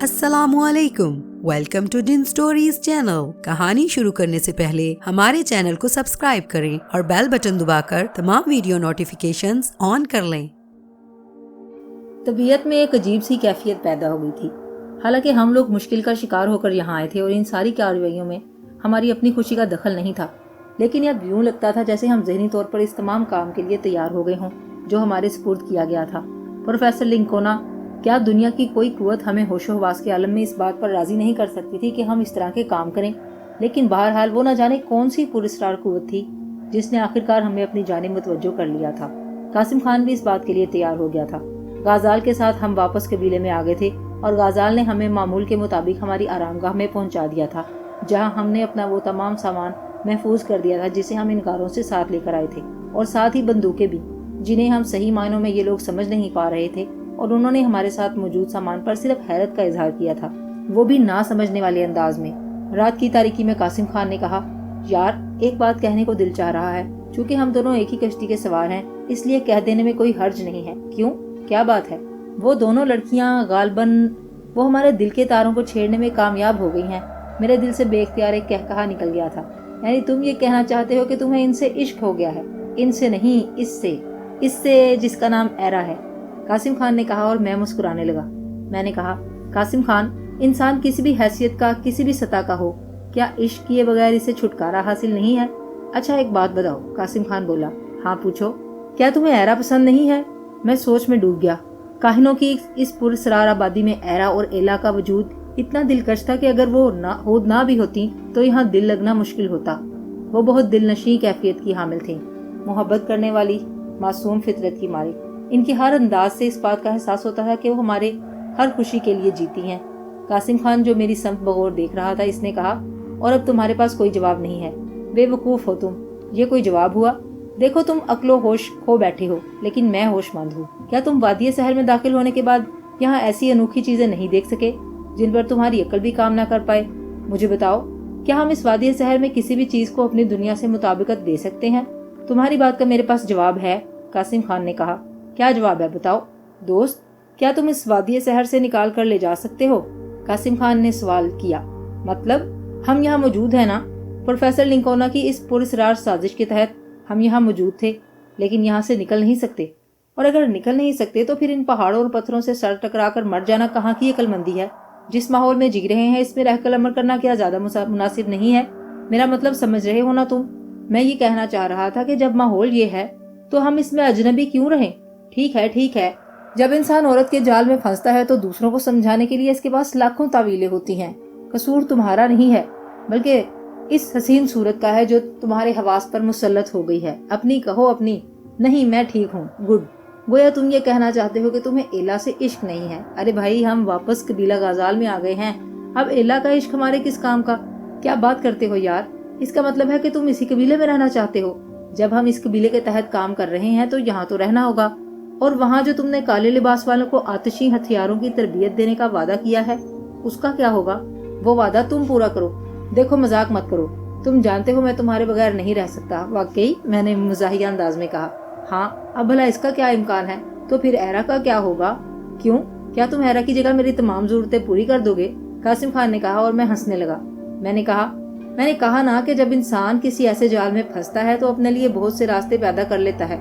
السلام علیکم، welcome to done stories channel. کہانی شروع کرنے سے پہلے ہمارے چینل کو سبسکرائب کریں اور بیل بٹن دبا کر تمام ویڈیو نوٹیفیکیشنز آن کر لیں۔ طبیعت میں ایک عجیب سی کیفیت پیدا ہو گئی تھی۔ حالانکہ ہم لوگ مشکل کا شکار ہو کر یہاں آئے تھے اور ان ساری کارروائیوں میں ہماری اپنی خوشی کا دخل نہیں تھا، لیکن اب یوں لگتا تھا جیسے ہم ذہنی طور پر اس تمام کام کے لیے تیار ہو گئے ہوں جو ہمارے سپرد کیا گیا تھا۔ پروفیسر لنکونا، کیا دنیا کی کوئی قوت ہمیں ہوش و حواس کے عالم میں اس بات پر راضی نہیں کر سکتی تھی کہ ہم اس طرح کے کام کریں؟ لیکن بہرحال وہ نہ جانے کون سی پراسرار قوت تھی جس نے آخرکار ہمیں اپنی جانب متوجہ کر لیا تھا۔ قاسم خان بھی اس بات کے لیے تیار ہو گیا تھا۔ غازال کے ساتھ ہم واپس قبیلے میں آ گئے تھے اور غازال نے ہمیں معمول کے مطابق ہماری آرام گاہ میں پہنچا دیا تھا، جہاں ہم نے اپنا وہ تمام سامان محفوظ کر دیا تھا جسے ہم ان کاروں سے ساتھ لے کر آئے تھے، اور ساتھ ہی بندوقیں بھی جنہیں ہم صحیح معنوں میں یہ لوگ سمجھ نہیں پا رہے تھے، اور انہوں نے ہمارے ساتھ موجود سامان پر صرف حیرت کا اظہار کیا تھا، وہ بھی نہ سمجھنے والے انداز میں۔ رات کی تاریکی میں قاسم خان نے کہا، یار ایک بات کہنے کو دل چاہ رہا ہے، چونکہ ہم دونوں ایک ہی کشتی کے سوار ہیں اس لیے کہہ دینے میں کوئی حرج نہیں ہے۔ کیوں؟ کیا بات ہے؟ وہ دونوں لڑکیاں غالباً وہ ہمارے دل کے تاروں کو چھیڑنے میں کامیاب ہو گئی ہیں۔ میرے دل سے بے اختیار ایک کہا نکل گیا تھا۔ یعنی تم یہ کہنا چاہتے ہو کہ تمہیں ان سے عشق ہو گیا ہے؟ ان سے نہیں، اس سے جس کا نام ایرا ہے، قاسم خان نے کہا، اور میں مسکرانے لگا۔ میں نے کہا، قاسم خان، انسان کسی بھی حیثیت کا، کسی بھی سطح کا ہو، کیا عشق کیے بغیر اسے چھٹکارا حاصل نہیں ہے؟ اچھا ایک بات بتاؤ، قاسم خان بولا۔ ہاں پوچھو۔ کیا تمہیں ایرا پسند نہیں ہے؟ میں سوچ میں ڈوب گیا۔ کاہنوں کی اس پراسرار آبادی میں ایرا اور ایلا کا وجود اتنا دلکش تھا کہ اگر وہ نہ بھی ہوتی تو یہاں دل لگنا مشکل ہوتا۔ وہ بہت دل نشیں کیفیت کی حامل تھیں، محبت کرنے والی، معصوم فطرت کی مالک۔ ان کی ہر انداز سے اس بات کا احساس ہوتا تھا کہ وہ ہمارے ہر خوشی کے لیے جیتی ہیں۔ قاسم خان جو میری سمت بغور دیکھ رہا تھا، اس نے کہا، اور اب تمہارے پاس کوئی جواب نہیں ہے؟ بے وقوف ہو تم، یہ کوئی جواب ہوا؟ دیکھو تم عقل و ہوش کھو بیٹھے ہو، لیکن میں ہوش مند ہوں۔ کیا تم وادی سحر میں داخل ہونے کے بعد یہاں ایسی انوکھی چیزیں نہیں دیکھ سکے جن پر تمہاری عقل بھی کام نہ کر پائے؟ مجھے بتاؤ، کیا ہم اس وادی سحر میں کسی بھی چیز کو اپنی دنیا سے مطابقت دے سکتے ہیں؟ تمہاری بات کا میرے پاس جواب ہے، قاسم خان نے کہا۔ کیا جواب ہے بتاؤ؟ دوست، کیا تم اس وادی سحر سے نکال کر لے جا سکتے ہو؟ قاسم خان نے سوال کیا۔ مطلب ہم یہاں موجود ہیں نا؟ پروفیسر لنکونا کی اس پراسرار سازش کے تحت ہم یہاں موجود تھے، لیکن یہاں سے نکل نہیں سکتے، اور اگر نکل نہیں سکتے تو پھر ان پہاڑوں اور پتھروں سے سر ٹکرا کر مر جانا کہاں کی عقل مندی ہے؟ جس ماحول میں جی رہے ہیں اس میں رہ کر عمل کرنا کیا زیادہ مناسب نہیں ہے؟ میرا مطلب سمجھ رہے ہو نا تم؟ میں یہ کہنا چاہ رہا تھا کہ جب ماحول یہ ہے تو ہم اس میں اجنبی کیوں رہیں؟ ٹھیک ہے، جب انسان عورت کے جال میں پھنستا ہے تو دوسروں کو سمجھانے کے لیے اس کے پاس لاکھوں تعویلیں ہوتی ہیں۔ قصور تمہارا نہیں ہے، بلکہ اس حسین صورت کا ہے جو تمہارے حواس پر مسلط ہو گئی ہے۔ اپنی کہو اپنی۔ نہیں، میں ٹھیک ہوں، گڈ۔ گویا تم یہ کہنا چاہتے ہو کہ تمہیں ایلا سے عشق نہیں ہے۔ ارے بھائی، ہم واپس قبیلہ غازال میں آ گئے ہیں، اب ایلا کا عشق ہمارے کس کام کا؟ کیا بات کرتے ہو یار؟ اس کا مطلب ہے کہ تم اسی قبیلے میں رہنا چاہتے ہو؟ جب ہم اس قبیلے کے تحت کام کر رہے ہیں تو یہاں تو رہنا ہوگا، اور وہاں جو تم نے کالے لباس والوں کو آتشی ہتھیاروں کی تربیت دینے کا وعدہ کیا ہے اس کا کیا ہوگا؟ وہ وعدہ تم پورا کرو۔ دیکھو مذاق مت کرو، تم جانتے ہو میں تمہارے بغیر نہیں رہ سکتا۔ واقعی؟ میں نے مزاحیہ انداز میں کہا۔ ہاں، اب بھلا اس کا کیا امکان ہے؟ تو پھر ایرا کا کیا ہوگا؟ کیوں؟ کیا تم ایرا کی جگہ میری تمام ضرورتیں پوری کر دو گے؟ قاسم خان نے کہا، اور میں ہنسنے لگا۔ میں نے کہا نا کہ جب انسان کسی ایسے جال میں پھنستا ہے تو اپنے لیے بہت سے راستے پیدا کر لیتا ہے۔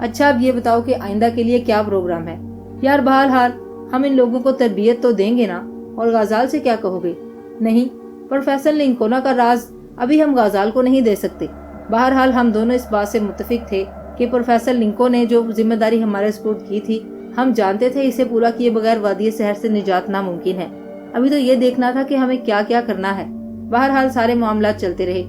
اچھا اب یہ بتاؤ کہ آئندہ کے لیے کیا پروگرام ہے؟ یار بہرحال ہم ان لوگوں کو تربیت تو دیں گے نا، اور غازال سے کیا کہو گے؟ نہیں، پروفیسر لنکونا کا راز ابھی ہم غازال کو نہیں دے سکتے۔ بہرحال ہم دونوں اس بات سے متفق تھے کہ پروفیسر لنکو نے جو ذمہ داری ہمارے سپرد کی تھی، ہم جانتے تھے اسے پورا کیے بغیر وادی سحر سے نجات ناممکن ہے۔ ابھی تو یہ دیکھنا تھا کہ ہمیں کیا کیا کرنا ہے۔ بہرحال سارے معاملات چلتے رہے۔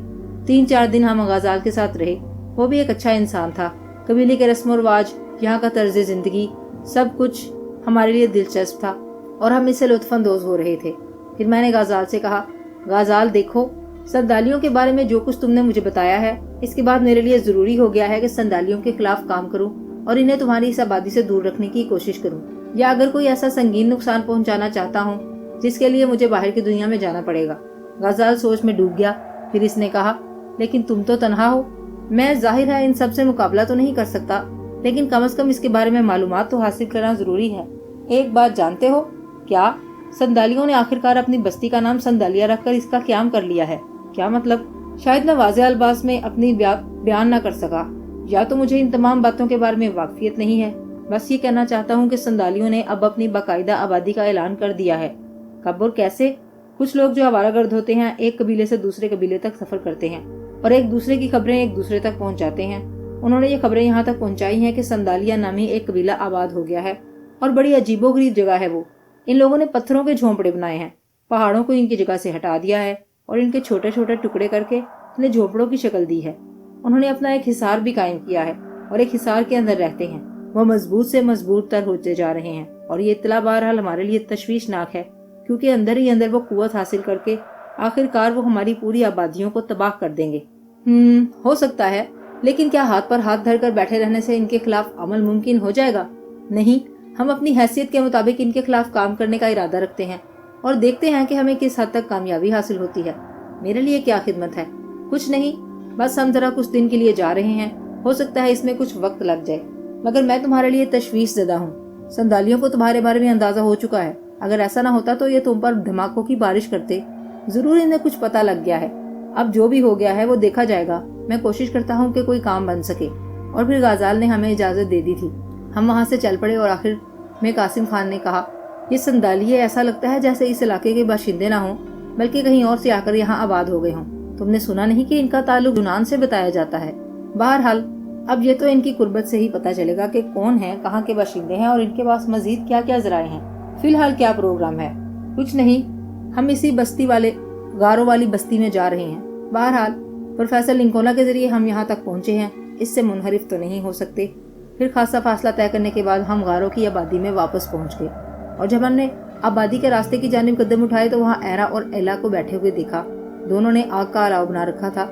3-4 دن ہم غازال کے ساتھ رہے۔ وہ بھی ایک اچھا انسان تھا۔ قبیلے کے رسم و رواج، یہاں کا طرز زندگی، سب کچھ ہمارے لیے دلچسپ تھا اور ہم اس سے لطف اندوز ہو رہے تھے۔ پھر میں نے غازال سے کہا، غازال دیکھو، سندالیوں کے بارے میں جو کچھ تم نے مجھے بتایا ہے، اس کے بعد میرے لیے ضروری ہو گیا ہے کہ سندالیوں کے خلاف کام کروں اور انہیں تمہاری اس آبادی سے دور رکھنے کی کوشش کروں، یا اگر کوئی ایسا سنگین نقصان پہنچانا چاہتا ہوں جس کے لیے مجھے باہر کی دنیا میں جانا پڑے گا۔ غازال سوچ میں ڈوب گیا۔ پھر اس نے کہا، لیکن تم تو تنہا ہو۔ میں ظاہر ہے ان سب سے مقابلہ تو نہیں کر سکتا، لیکن کم از کم اس کے بارے میں معلومات تو حاصل کرنا ضروری ہے۔ ایک بات جانتے ہو؟ کیا؟ संदालियों ने आखिरकार अपनी बस्ती का नाम संदालिया रखकर इसका क़याम कर लिया है। क्या मतलब? शायद मैं वाज़ेह अल्फाज में अपनी बयान न कर सका, या तो मुझे इन तमाम बातों के बारे में वाकफियत नहीं है। बस ये कहना चाहता हूँ कि संदालियों ने अब अपनी बाकायदा आबादी का ऐलान कर दिया है। कब और कैसे? कुछ लोग जो आवारागर्द होते हैं एक कबीले से दूसरे कबीले तक सफर करते हैं और एक दूसरे की खबरें एक दूसरे तक पहुंचाते हैं। उन्होंने ये खबरें यहाँ तक पहुंचाई हैं कि संदालिया नामी एक कबीला आबाद हो गया है और बड़ी अजीबोगरीब जगह है वो। इन लोगों ने पत्थरों के झोंपड़े बनाए हैं, पहाड़ों को इनकी जगह से हटा दिया है और इनके छोटे छोटे टुकड़े करके इन्हें झोंपड़ों की शक्ल दी है। उन्होंने अपना एक हिसार भी कायम किया है और एक हिसार के अंदर रहते हैं। वह मजबूत से मजबूत तर होते जा रहे हैं और ये इत्तला बहरहाल हमारे लिए तशवीशनाक है, क्योंकि अंदर ही अंदर वो कुव्वत हासिल करके आखिरकार वो हमारी पूरी आबादियों को तबाह कर देंगे। हो सकता है, लेकिन क्या हाथ पर हाथ धरकर बैठे रहने से इनके खिलाफ अमल मुमकिन हो जाएगा? नहीं, हम अपनी हैसियत के मुताबिक इनके खिलाफ काम करने का इरादा रखते हैं और देखते हैं कि हमें किस हद तक कामयाबी हासिल होती है। मेरे लिए क्या खिदमत है? कुछ नहीं, बस हम जरा कुछ दिन के लिए जा रहे हैं। हो सकता है इसमें कुछ वक्त लग जाए, मगर मैं तुम्हारे लिए तशवीश ज़दा हूँ। संदालियों को तुम्हारे बारे में अंदाजा हो चुका है। अगर ऐसा ना होता तो ये तुम पर धमाकों की बारिश करते। जरूर इन्हें कुछ पता लग गया है। अब जो भी हो गया है वो देखा जाएगा। मैं कोशिश करता हूँ कि कोई काम बन सके। और फिर गाजाल ने हमें इजाजत दे दी थी। हम वहाँ से चल पड़े और आखिर में कासिम खान ने कहा, ये संदालिये ऐसा लगता है जैसे इस इलाके के बाशिंदे ना हों, बल्कि कहीं और से आकर यहाँ आबाद हो गए हों। तुमने सुना नहीं कि इनका ताल्लुक यूनान से बताया जाता है? बहरहाल अब ये तो इनकी कुर्बत से ही पता चलेगा कि कौन है, कहाँ के बाशिंदे हैं और इनके पास मजीद क्या क्या जराए हैं। फिलहाल क्या प्रोग्राम है? कुछ नहीं, हम इसी बस्ती वाले गारों वाली बस्ती में जा रहे हैं। बहरहाल प्रोफेसर लिंकोना के जरिए हम यहाँ तक पहुँचे हैं, इससे मुनहरिफ तो नहीं हो सकते। फिर खासा फासला तय करने के बाद हम गारों की आबादी में वापस पहुँच गए और जब हमने आबादी के रास्ते की जानिब कदम उठाए तो वहाँ एरा और एला को बैठे हुए देखा। दोनों ने आग का अलाव बना रखा था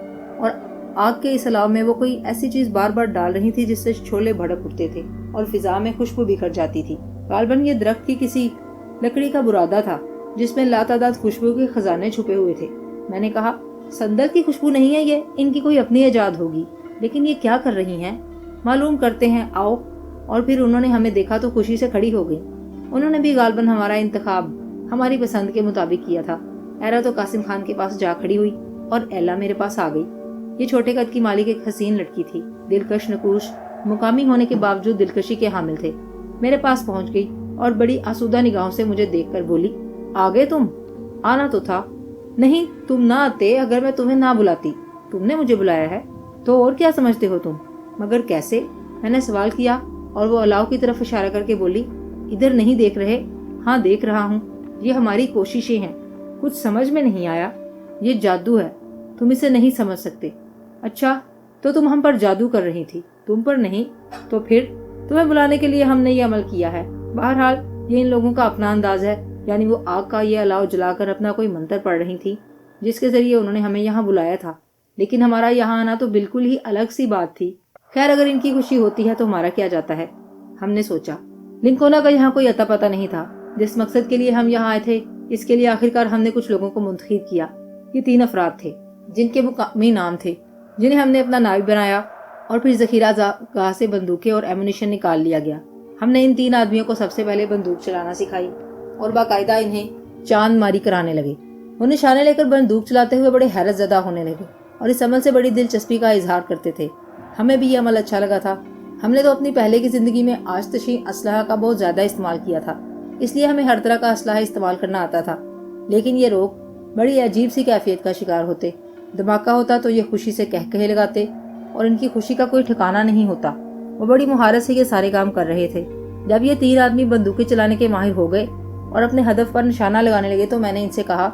और आग के इस अलाव में वो कोई ऐसी चीज बार बार डाल रही थी जिससे शोले भड़क उठते थे और फिजा में खुशबू बिखर जाती थी। गालबन ये दरख्त की किसी लकड़ी का बुरादा था जिसमें लातादाद खुशबू के खजाने छुपे हुए थे। मैंने कहा, संदल की खुशबू नहीं है ये, इनकी कोई अपनी इजाद होगी। लेकिन ये क्या कर रही हैं? मालूम करते हैं, आओ। और फिर उन्होंने हमें देखा तो खुशी से खड़ी हो गई। उन्होंने भी गालबन हमारा इंतखाब हमारी पसंद के मुताबिक किया था। एरा तो कासिम खान के पास जा खड़ी हुई और एला मेरे पास आ गई। ये छोटे कद की मालिक एक हसीन लड़की थी, दिलकश नकूश, मुकामी होने के बावजूद दिलकशी के हामिल थे। मेरे पास पहुंच गई और बड़ी आसूदा निगाहों से मुझे देखकर बोली, आ गए तुम? आना तो था। नहीं, तुम ना आते अगर मैं तुम्हें ना बुलाती। तुमने मुझे बुलाया है तो और क्या समझते हो तुम? मगर कैसे? मैंने सवाल किया और वो अलाव की तरफ इशारा करके बोली, इधर नहीं देख रहे? हाँ देख रहा हूँ, ये हमारी कोशिशें हैं। कुछ समझ में नहीं आया। ये जादू है, तुम इसे नहीं समझ सकते। अच्छा, तो तुम हम पर जादू कर रही थी, तुम पर नहीं। तो फिर तुम्हें बुलाने के लिए हमने ये अमल किया है। बहरहाल ये इन लोगों का अपना अंदाज है, यानी वो आग का ये अलाव जलाकर अपना कोई मंत्र पढ़ रही थी जिसके जरिए उन्होंने हमें यहाँ बुलाया था। लेकिन हमारा यहाँ आना तो बिल्कुल ही अलग सी बात थी। खैर, अगर इनकी खुशी होती है तो हमारा क्या जाता है, हमने सोचा। लिंकोना का यहाँ कोई अता पता नहीं था। जिस मकसद के लिए हम यहाँ आए थे, इसके लिए आखिरकार हमने कुछ लोगों को मुंतखब किया। ये 3 अफराद थे जिनके मुकामी नाम थे, जिन्हें हमने अपना नायब बनाया और फिर जखीरा गाह से बंदूकें और एमुनिशन निकाल लिया गया। हमने इन 3 आदमियों को सबसे पहले बंदूक चलाना सिखाई और बाकायदा इन्हें चांद मारी कराने लगे। वो निशाने लेकर बंदूक चलाते हुए बड़े हैरत ज़दा होने लगे और इस अमल से बड़ी दिलचस्पी का इजहार करते थे। हमें भी ये अमल अच्छा लगा था। हमने तो अपनी पहले की ज़िंदगी में आतशी असलहा का बहुत ज़्यादा इस्तेमाल किया था, इसलिए हमें हर तरह का असलहा इस्तेमाल करना आता था। लेकिन ये लोग बड़ी अजीब सी कैफियत का शिकार होते। धमाका होता तो ये खुशी से कहकहे लगाते और इनकी खुशी का कोई ठिकाना नहीं होता। वो बड़ी मुहारत से ये सारे काम कर रहे थे। जब ये 3 आदमी बंदूकें चलाने के माहिर हो गए और अपने हदफ पर निशाना लगाने लगे तो मैंने इनसे कहा,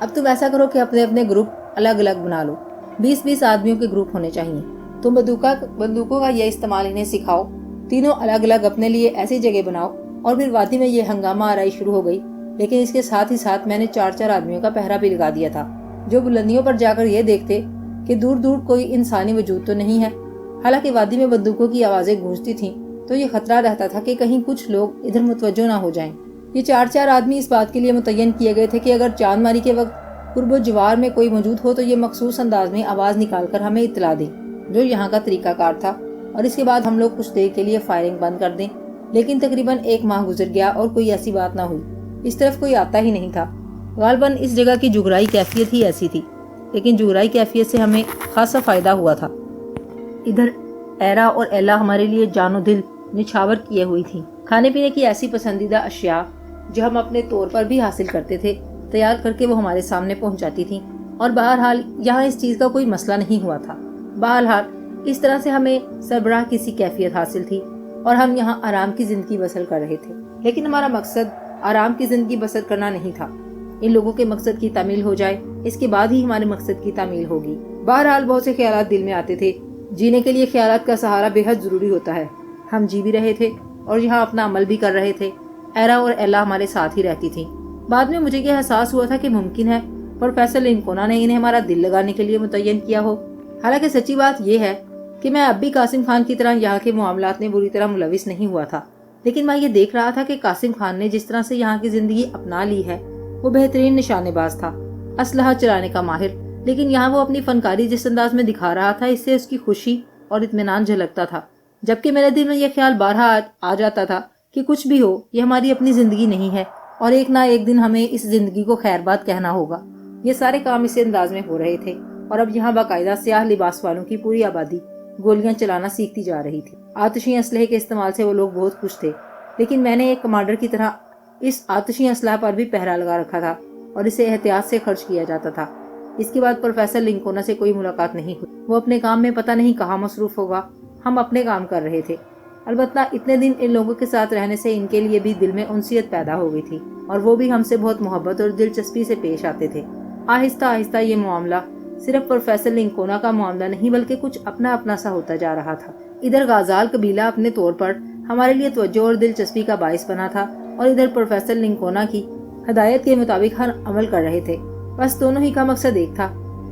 अब तुम ऐसा करो कि अपने अपने ग्रुप अलग अलग बना लो। 20-20 आदमियों के ग्रुप होने चाहिए। तुम बंदूकों का यह इस्तेमाल इन्हें सिखाओ। तीनों अलग अलग अपने लिए ऐसी जगह बनाओ। और फिर वादी में ये हंगामा आराई शुरू हो गई। लेकिन इसके साथ ही साथ मैंने 4-4 आदमियों का पहरा भी लगा दिया था, जो बुलंदियों पर जाकर ये देखते कि दूर दूर कोई इंसानी वजूद तो नहीं है। हालांकि वादी में बंदूकों की आवाजें गूंजती थीं, तो ये खतरा रहता था कि कहीं कुछ लोग इधर मुतवज्जो ना हो जाएं। ये 4-4 आदमी इस बात के लिए मुतय्यन किए गए थे कि अगर चांदमारी के वक्त कुर्ब जवार में कोई मौजूद हो तो ये मखसूस अंदाज में आवाज निकालकर हमें इत्तला दें, जो यहाँ का तरीकाकार था। और इसके बाद हम लोग कुछ देर के लिए फायरिंग बंद कर दें। लेकिन तकरीबन 1 माह गुजर गया और कोई ऐसी बात ना हुई। इस तरफ कोई आता ही नहीं था। गालबन इस जगह की जुगराई कैफियत ही ऐसी थी, लेकिन जुगराई कैफियत से हमें खासा फ़ायदा हुआ था। इधर एरा और एला हमारे लिए जानो दिल निछावर किए हुई थी। खाने पीने की ऐसी पसंदीदा अशिया जो हम अपने तौर पर भी हासिल करते थे, तैयार करके वो हमारे सामने पहुंचाती थी, और बहरहाल यहाँ इस चीज़ का कोई मसला नहीं हुआ था। बहरहाल इस तरह से हमें सरबराह की सी कैफियत हासिल थी और हम यहाँ आराम की ज़िंदगी बसर कर रहे थे। लेकिन हमारा मकसद आराम की ज़िंदगी बसर करना नहीं था। इन लोगों के मकसद की तामील हो जाए, इसके बाद ही हमारे मकसद की तामील होगी। बहरहाल बहुत से ख्यालात दिल में आते थे। जीने के लिए ख्यालात का सहारा बेहद ज़रूरी होता है। हम जी भी रहे थे और यहाँ अपना अमल भी कर रहे थे। एरा और एला हमारे साथ ही रहती थी। बाद में मुझे यह एहसास हुआ था कि मुमकिन है प्रोफेसर लिंकोना ने इन्हें हमारा दिल लगाने के लिए मुतय्यन किया हो। हालांकि सच्ची बात यह है कि मैं अब भी कासिम खान की तरह यहाँ के मामलात में बुरी तरह मुलविस नहीं हुआ था, लेकिन मैं ये देख रहा था कि कासिम खान ने जिस तरह से यहाँ की जिंदगी अपना ली है वो बेहतरीन निशानेबाज था, असलहा चलाने का माहिर। लेकिन यहाँ वो अपनी फनकारी जिस अंदाज में दिखा रहा था, इससे उसकी खुशी और इत्मीनान झलकता था। जबकि मेरे दिल में यह ख्याल बारहा आ जाता था कि कुछ भी हो, ये हमारी अपनी जिंदगी नहीं है और एक ना एक दिन हमें इस जिंदगी को खैरबाद कहना होगा। ये सारे काम इसी अंदाज में हो रहे थे और अब यहाँ बाकायदा स्याह लिबास वालों की पूरी आबादी गोलियां चलाना सीखती जा रही थी। आतिशी असलहे के इस्तेमाल से वो लोग बहुत खुश थे, लेकिन मैंने एक कमांडर की तरह इस आतिशी असलहा पर भी पहरा लगा रखा था और इसे एहतियात से खर्च किया जाता था। इसके बाद प्रोफेसर लिंकोना से कोई मुलाकात नहीं हुई। वो अपने काम में पता नहीं कहाँ मसरूफ होगा, हम अपने काम कर रहे थे। अलबत्ता इतने दिन इन लोगों के साथ रहने से इनके लिए भी दिल में उनसियत पैदा हो गई थी और वो भी हमसे बहुत मोहब्बत और दिलचस्पी से पेश आते थे। आहिस्ता आहिस्ता ये मामला सिर्फ प्रोफेसर लिंकोना का मामला नहीं बल्कि कुछ अपना अपना सा होता जा रहा था। इधर गाजाल कबीला अपने तौर पर हमारे लिए तवज्जो और दिलचस्पी का बाइस बना था और इधर प्रोफेसर लिंकोना की हदायत के मुताबिक हर अमल कर रहे थे। बस दोनों ही का मकसद एक था,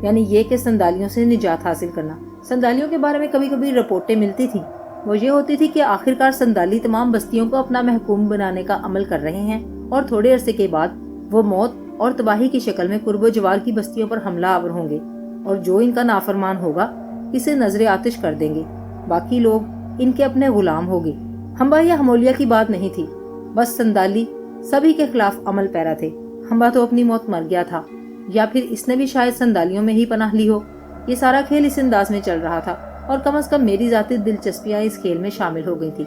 यानी ये कि संदालियों से निजात हासिल करना। संदालियों के बारे में कभी कभी रिपोर्टें मिलती थी। वो ये होती थी कि आखिरकार संदाली तमाम बस्तियों को अपना महकूम बनाने का अमल कर रहे हैं और थोड़े अरसे के बाद वो मौत और तबाही की शक्ल में कुर्ब जवार की बस्तियों पर हमला आवर होंगे और जो इनका नाफरमान होगा इसे नजरे आतिश कर देंगे। बाकी लोग इनके अपने गुलाम होंगे। हम्बा या हमोलिया की बात नहीं थी, बस संदाली सभी के खिलाफ अमल पैरा थे। हम्बा तो अपनी मौत मर गया था, या फिर इसने भी शायद संदालियों में ही पनाह ली हो। ये सारा खेल इस अंदाज में चल रहा था और कम से कम मेरी जाती दिलचस्पियां इस खेल में शामिल हो गई थी।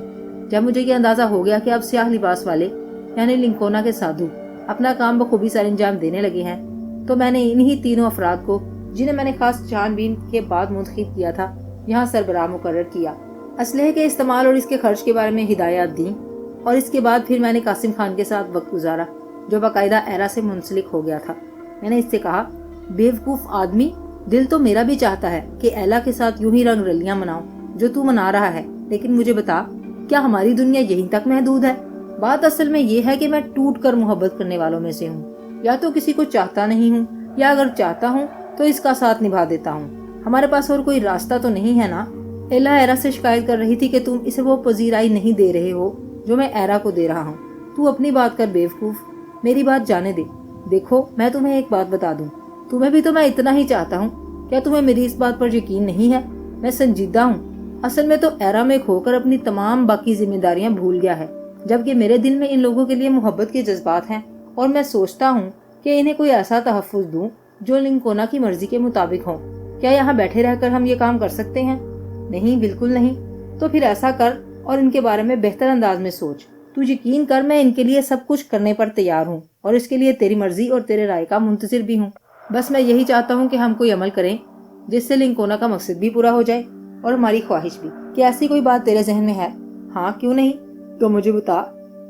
जब मुझे ये अंदाजा हो गया कि अब स्याह लिबास वाले यानी लिंकोना के साधु अपना काम बखूबी सर अंजाम देने लगे हैं, तो मैंने इन्हीं तीनों अफराद को, जिन्हें मैंने खास छानबीन के बाद मुंतखब किया था, यहाँ सरबराह मुकर्रर किया। असलहे के इस्तेमाल और इसके खर्च के बारे में हिदायत दी और इसके बाद फिर मैंने कासिम खान के साथ वक्त गुजारा, जो बाकायदा एरा से मुंसलिक हो गया था। मैंने इससे कहा, बेवकूफ आदमी, दिल तो मेरा भी चाहता है कि एला के साथ यूं ही रंग रलियां मनाऊं जो तू मना रहा है, लेकिन मुझे बता, क्या हमारी दुनिया यहीं तक महदूद है? बात असल में ये है कि मैं टूट कर मोहब्बत करने वालों में से हूँ। या तो किसी को चाहता नहीं हूँ, या अगर चाहता हूँ तो इसका साथ निभा देता हूँ। हमारे पास और कोई रास्ता तो नहीं है ना। एला एरा से शिकायत कर रही थी कि तुम इसे वो पजीराई नहीं दे रहे हो जो मैं एरा को दे रहा हूँ। तू अपनी बात कर बेवकूफ, मेरी बात जाने दे। देखो, मैं तुम्हें एक बात बता दूं, तुम्हें भी तो मैं इतना ही चाहता हूँ। क्या तुम्हें मेरी इस बात पर यकीन नहीं है? मैं संजीदा हूँ। असल में तो एरा में खोकर अपनी तमाम बाकी जिम्मेदारियां भूल गया है, जबकि मेरे दिल में इन लोगों के लिए मोहब्बत के जज्बात हैं और मैं सोचता हूँ कि इन्हें कोई ऐसा तहफ़्फ़ुज़ दूं जो लिंकोना की मर्जी के मुताबिक हो। क्या यहाँ बैठे रहकर हम ये काम कर सकते हैं? नहीं, बिल्कुल नहीं। तो फिर ऐसा कर और इनके बारे में बेहतर अंदाज में सोच। तू यकीन कर, मैं इनके लिए सब कुछ करने पर तैयार हूँ और इसके लिए तेरी मर्जी और तेरे राय का मुंतज़िर भी हूँ। बस मैं यही चाहता हूँ कि हम कोई अमल करें जिससे लिंकोना का मकसद भी पूरा हो जाए और हमारी ख्वाहिश भी। क्या ऐसी कोई बात तेरे जहन में है? हाँ, क्यों नहीं? तो मुझे बता।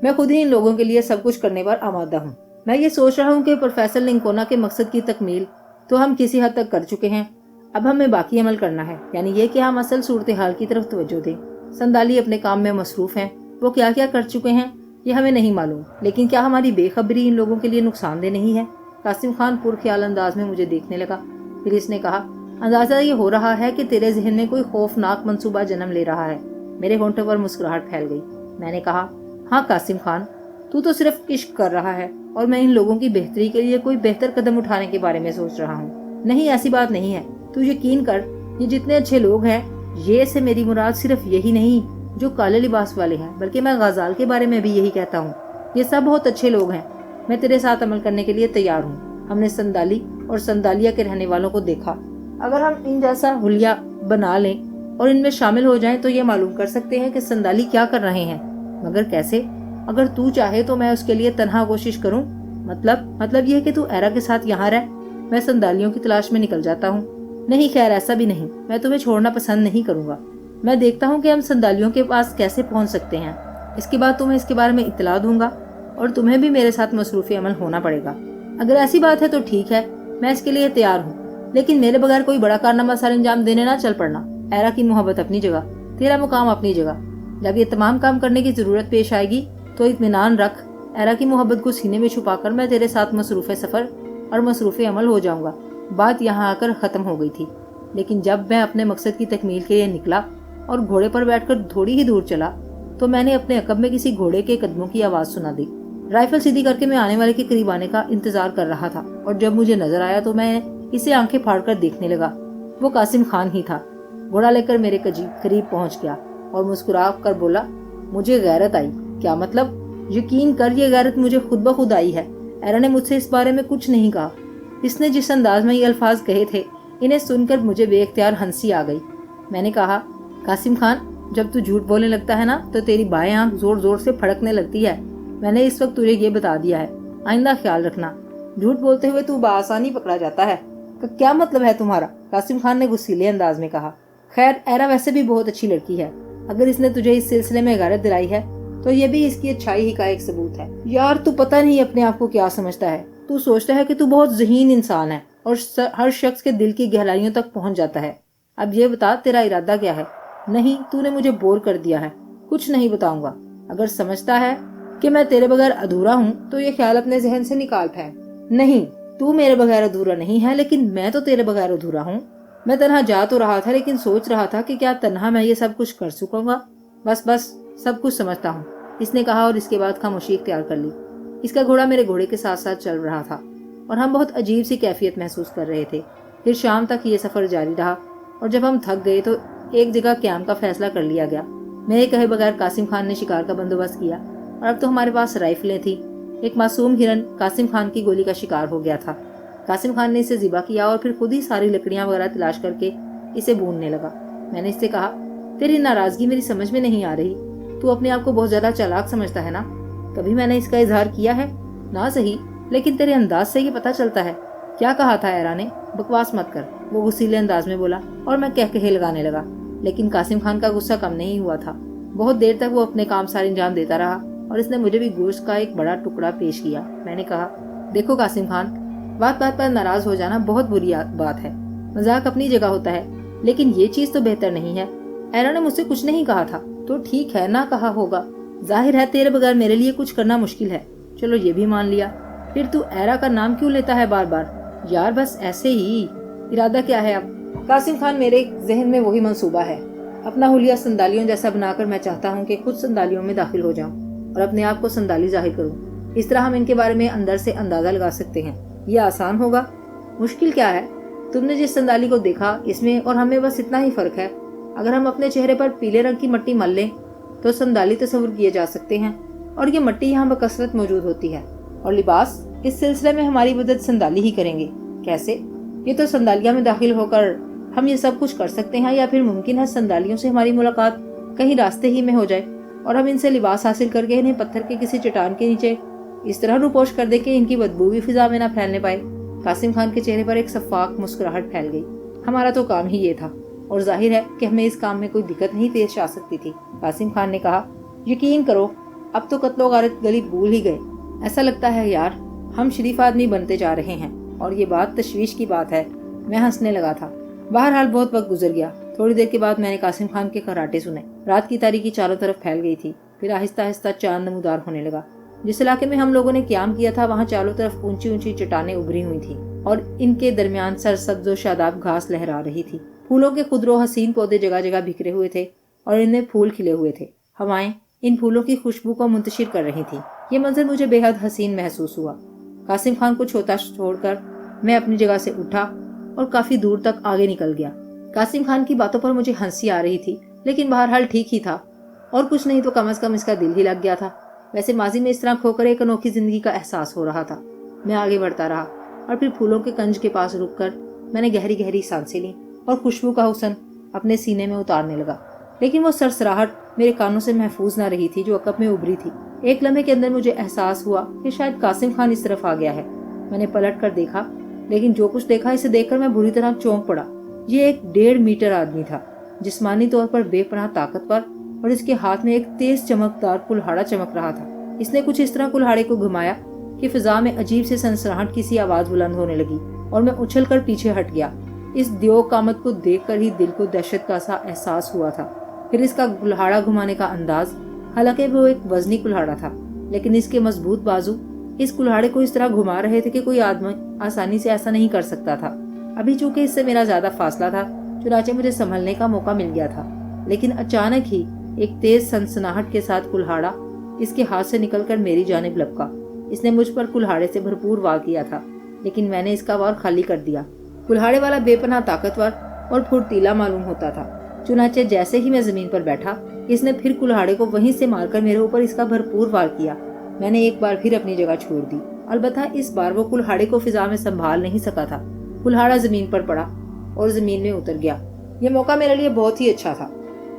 मैं खुद ही इन लोगों के लिए सब कुछ करने पर आमादा हूँ। मैं ये सोच रहा हूँ कि प्रोफेसर लिंकोना के मकसद की तकमील तो हम किसी हद तक कर चुके हैं। अब हमें बाकी अमल करना है, यानी ये कि हम असल सूरत हाल की तरफ तवज्जो दें। संदाली अपने काम में मसरूफ हैं, वो क्या क्या कर चुके हैं ये हमें नहीं मालूम, लेकिन क्या हमारी बेखबरी इन लोगों के लिए नुकसानदेह नहीं है? कासिम खान पुरख्याल अंदाज में मुझे देखने लगा। फिर इसने कहा, अंदाजा ये हो रहा है कि तेरे जहन में कोई खौफनाक मंसूबा जन्म ले रहा है। मेरे होंठों पर मुस्कुराहट फैल गई। मैंने कहा, हाँ कासिम खान, तू तो सिर्फ इश्क कर रहा है और मैं इन लोगों की बेहतरी के लिए कोई बेहतर कदम उठाने के बारे में सोच रहा हूँ। नहीं, ऐसी बात नहीं है। तू यकीन कर, ये जितने अच्छे लोग हैं, ये से मेरी मुराद सिर्फ यही नहीं जो काले लिबास वाले हैं, बल्कि मैं गाजाल के बारे में भी यही कहता हूँ। ये सब बहुत अच्छे लोग हैं। میں تیرے ساتھ عمل کرنے کے لیے تیار ہوں۔ ہم نے سندالی اور سندالیا کے رہنے والوں کو دیکھا، اگر ہم ان جیسا حلیہ بنا لیں اور ان میں شامل ہو جائیں تو یہ معلوم کر سکتے ہیں کہ سندالی کیا کر رہے ہیں، مگر کیسے؟ اگر تو چاہے تو میں اس کے لیے تنہا کوشش کروں۔ مطلب یہ کہ تو ایرا کے ساتھ یہاں رہ، میں سندالیوں کی تلاش میں نکل جاتا ہوں۔ نہیں، خیر ایسا بھی نہیں، میں تمہیں چھوڑنا پسند نہیں کروں گا۔ میں دیکھتا ہوں کہ ہم سندالیوں کے پاس کیسے پہنچ سکتے ہیں، اس کے بعد تمہیں اس کے بارے میں اطلاع دوں گا اور تمہیں بھی میرے ساتھ مصروف عمل ہونا پڑے گا۔ اگر ایسی بات ہے تو ٹھیک ہے، میں اس کے لیے تیار ہوں، لیکن میرے بغیر کوئی بڑا کارنامہ سر انجام دینے نہ چل پڑنا۔ ایرا کی محبت اپنی جگہ، تیرا مقام اپنی جگہ۔ جب یہ تمام کام کرنے کی ضرورت پیش آئے گی تو اطمینان رکھ، ایرا کی محبت کو سینے میں چھپا کر میں تیرے ساتھ مصروف سفر اور مصروف عمل ہو جاؤں گا۔ بات یہاں آ کر ختم ہو گئی تھی، لیکن جب میں اپنے مقصد کی تکمیل کے لیے نکلا اور گھوڑے پر بیٹھ کر تھوڑی ہی دور چلا تو میں نے اپنے عقب میں کسی گھوڑے کے قدموں کی آواز سنا دی۔ رائفل سیدھی کر کے میں آنے والے کے قریب آنے کا انتظار کر رہا تھا، اور جب مجھے نظر آیا تو میں اسے آنکھیں پھاڑ کر دیکھنے لگا۔ وہ قاسم خان ہی تھا۔ گھوڑا لے کر میرے قریب پہنچ گیا اور مسکرا کر بولا، مجھے غیرت آئی۔ کیا مطلب؟ یقین کر، یہ غیرت مجھے خود بخود آئی ہے۔ ایرا نے مجھ سے اس بارے میں کچھ نہیں کہا۔ اس نے جس انداز میں یہ الفاظ کہے تھے انہیں سن کر مجھے بے اختیار ہنسی آ گئی۔ میں نے کہا، قاسم خان، جب تو جھوٹ بولنے لگتا ہے نا تو تیری بائیں آنکھ زور زور سے پھڑکنے لگتی ہے۔ میں نے اس وقت تجھے یہ بتا دیا ہے، آئندہ خیال رکھنا۔ جھوٹ بولتے ہوئے تو بآسانی پکڑا جاتا ہے۔ کیا مطلب ہے تمہارا؟ قاسم خان نے غصیلے انداز میں کہا۔ خیر، ایرا ویسے بھی بہت اچھی لڑکی ہے، اگر اس نے تجھے اس سلسلے میں غیرت دلائی ہے تو یہ بھی اس کی اچھائی ہی کا ایک ثبوت ہے۔ یار، تو پتہ نہیں اپنے آپ کو کیا سمجھتا ہے۔ تو سوچتا ہے کہ تو بہت ذہین انسان ہے اور ہر شخص کے دل کی گہرائیوں تک پہنچ جاتا ہے۔ اب یہ بتا، تیرا ارادہ کیا ہے؟ نہیں، تو نے مجھے بور کر دیا ہے، کچھ نہیں بتاؤں گا۔ اگر سمجھتا ہے کہ میں تیرے بغیر ادھورا ہوں تو یہ خیال اپنے ذہن سے نکال پھینک۔ نہیں، تو میرے بغیر ادھورا نہیں ہے، لیکن میں تو تیرے بغیر ادھورا ہوں۔ میں تنہا جا تو رہا تھا، لیکن سوچ رہا تھا کہ کیا تنہا میں یہ سب کچھ کر سکوں گا۔ بس سب کچھ سمجھتا ہوں، اس نے کہا اور اس کے بعد خاموشی اختیار کر لی۔ اس کا گھوڑا میرے گھوڑے کے ساتھ ساتھ چل رہا تھا اور ہم بہت عجیب سی کیفیت محسوس کر رہے تھے۔ پھر شام تک یہ سفر جاری رہا اور جب ہم تھک گئے تو ایک جگہ قیام کا فیصلہ کر لیا گیا۔ میرے کہے بغیر قاسم خان نے شکار کا بندوبست کیا اور اب تو ہمارے پاس رائفلیں تھیں۔ ایک معصوم ہرن قاسم خان کی گولی کا شکار ہو گیا تھا۔ قاسم خان نے اسے ذبح کیا اور پھر خود ہی ساری لکڑیاں وغیرہ تلاش کر کے اسے بھوننے لگا۔ میں نے اس سے کہا، تیری ناراضگی میری سمجھ میں نہیں آ رہی، تو اپنے آپ کو بہت زیادہ چالاک سمجھتا ہے نا؟ کبھی میں نے اس کا اظہار کیا ہے؟ نہ صحیح، لیکن تیرے انداز سے یہ پتہ چلتا ہے۔ کیا کہا تھا ایرا نے؟ بکواس مت کر، وہ غصیلے انداز میں بولا اور میں کہے لگانے لگا۔ لیکن قاسم خان کا غصہ کم نہیں ہوا تھا۔ بہت دیر تک وہ اپنے کام سارے انجام دیتا رہا اور اس نے مجھے بھی گوشت کا ایک بڑا ٹکڑا پیش کیا۔ میں نے کہا، دیکھو قاسم خان، بات پر ناراض ہو جانا بہت بری بات ہے۔ مذاق اپنی جگہ ہوتا ہے، لیکن یہ چیز تو بہتر نہیں ہے۔ ایرا نے مجھ سے کچھ نہیں کہا تھا تو ٹھیک ہے، نہ کہا ہوگا۔ ظاہر ہے تیرے بغیر میرے لیے کچھ کرنا مشکل ہے، چلو یہ بھی مان لیا۔ پھر تو ایرا کا نام کیوں لیتا ہے بار بار؟ یار بس ایسے ہی۔ ارادہ کیا ہے اب؟ قاسم خان، میرے ذہن میں وہی منصوبہ ہے۔ اپنا حلیہ سندالیوں جیسا بنا کر میں چاہتا ہوں کہ خود سندالیوں میں داخل ہو جاؤں اور اپنے آپ کو سندالی ظاہر کروں۔ اس طرح ہم ان کے بارے میں اندر سے اندازہ لگا سکتے ہیں۔ یہ آسان ہوگا؟ مشکل کیا ہے؟ تم نے جس سندالی کو دیکھا، اس میں اور ہم میں بس اتنا ہی فرق ہے۔ اگر ہم اپنے چہرے پر پیلے رنگ کی مٹی مل لیں تو سندالی تصور کیے جا سکتے ہیں، اور یہ مٹی یہاں بکثرت موجود ہوتی ہے۔ اور لباس، اس سلسلے میں ہماری مدد سندالی ہی کریں گے۔ کیسے؟ یہ تو سندالیہ میں داخل ہو کر ہم یہ سب کچھ کر سکتے ہیں، یا پھر ممکن ہے سندالیوں سے ہماری ملاقات کہیں راستے ہی میں ہو جائے اور ہم ان سے لباس حاصل کر کے انہیں پتھر کے کسی چٹان کے نیچے اس طرح روپوش کر دیں کہ ان کی بدبو بھی فضا میں نہ پھیلنے پائے۔ قاسم خان کے چہرے پر ایک شفاف مسکراہٹ پھیل گئی۔ ہمارا تو کام ہی یہ تھا اور ظاہر ہے کہ ہمیں اس کام میں کوئی دقت نہیں پیش آ سکتی تھی۔ قاسم خان نے کہا، یقین کرو اب تو قتل و غارت گلی بھول ہی گئے۔ ایسا لگتا ہے یار ہم شریف آدمی بنتے جا رہے ہیں، اور یہ بات تشویش کی بات ہے۔ میں ہنسنے لگا تھا۔ بہرحال بہت وقت گزر گیا۔ تھوڑی دیر کے بعد میں نے قاسم خان کے خراٹے سنے۔ رات کی تاریکی چاروں طرف پھیل گئی تھی۔ پھر آہستہ آہستہ چاند نمودار ہونے لگا۔ جس علاقے میں ہم لوگوں نے قیام کیا تھا وہاں چاروں طرف اونچی اونچی چٹانیں ابھری ہوئی تھیں اور ان کے درمیان سرسبز و شاداب گھاس لہرا رہی تھی۔ پھولوں کے خضر و حسین پودے جگہ جگہ بکھرے ہوئے تھے اور ان میں پھول کھلے ہوئے تھے۔ ہوائیں ان پھولوں کی خوشبو کو منتشر کر رہی تھیں۔ یہ منظر مجھے بے حد حسین محسوس ہوا۔ قاسم خان کو چھوڑ کر میں اپنی جگہ سے اٹھا اور کافی دور تک آگے نکل گیا۔ قاسم خان کی باتوں پر مجھے ہنسی آ رہی تھی، لیکن بہرحال ٹھیک ہی تھا، اور کچھ نہیں تو کم از کم اس کا دل ہی لگ گیا تھا۔ वैसे माजी में इस तरह खोकर एक अनोखी जिंदगी का एहसास हो रहा था। मैं आगे बढ़ता रहा और फिर फूलों के कंज के पास रुककर मैंने गहरी गहरी सांसें ली और खुशबू का हुस्न अपने सीने में उतारने लगा। लेकिन वो सरसराहट मेरे कानों से महफूज ना रही थी जो अकब में उभरी थी। एक लम्हे के अंदर मुझे एहसास हुआ कि शायद कासिम खान इस तरफ आ गया है। मैंने पलट कर देखा, लेकिन जो कुछ देखा इसे देखकर मैं बुरी तरह चौंक पड़ा। ये एक 1.5 मीटर आदमी था, जिस्मानी तौर पर बेपनाह ताकतवर, और इसके हाथ में एक तेज चमकदार कुल्हाड़ा चमक रहा था। इसने कुछ इस तरह कुल्हाड़े को घुमाया कि फिजा में अजीब से सनसनाहट की सी आवाज बुलंद होने लगी और मैं उछल कर पीछे हट गया। इस द्योग कामत को देखकर ही दिल को दहशत का सा एहसास हुआ था। फिर इसका कुल्हाड़ा घुमाने का अंदाज, हालांकि वो एक वजनी कुल्हाड़ा था, लेकिन इसके मजबूत बाजू इस कुल्हाड़े को इस तरह घुमा रहे थे कि कोई आदमी आसानी से ऐसा नहीं कर सकता था। अभी चूंकि इससे मेरा ज्यादा फासला था, चुनाचे मुझे संभलने का मौका मिल गया था। लेकिन अचानक ही एक तेज सनसनाहट के साथ कुल्हाड़ा इसके हाथ से निकलकर मेरी जानिब लपका। इसने मुझ पर कुल्हाड़े से भरपूर वार किया था, लेकिन मैंने इसका वार खाली कर दिया। कुल्हाड़े वाला बेपनाह ताकतवर और फुर्तीला मालूम होता था। चुनाचे जैसे ही मैं जमीन पर बैठा, इसने फिर कुल्हाड़े को वहीं से मारकर मेरे ऊपर इसका भरपूर वार किया। मैंने एक बार फिर अपनी जगह छोड़ दी। अलबत्ता इस बार वो कुल्हाड़े को फिजा में संभाल नहीं सका था। कुल्हाड़ा जमीन पर पड़ा और जमीन में उतर गया। ये मौका मेरे लिए बहुत ही अच्छा था।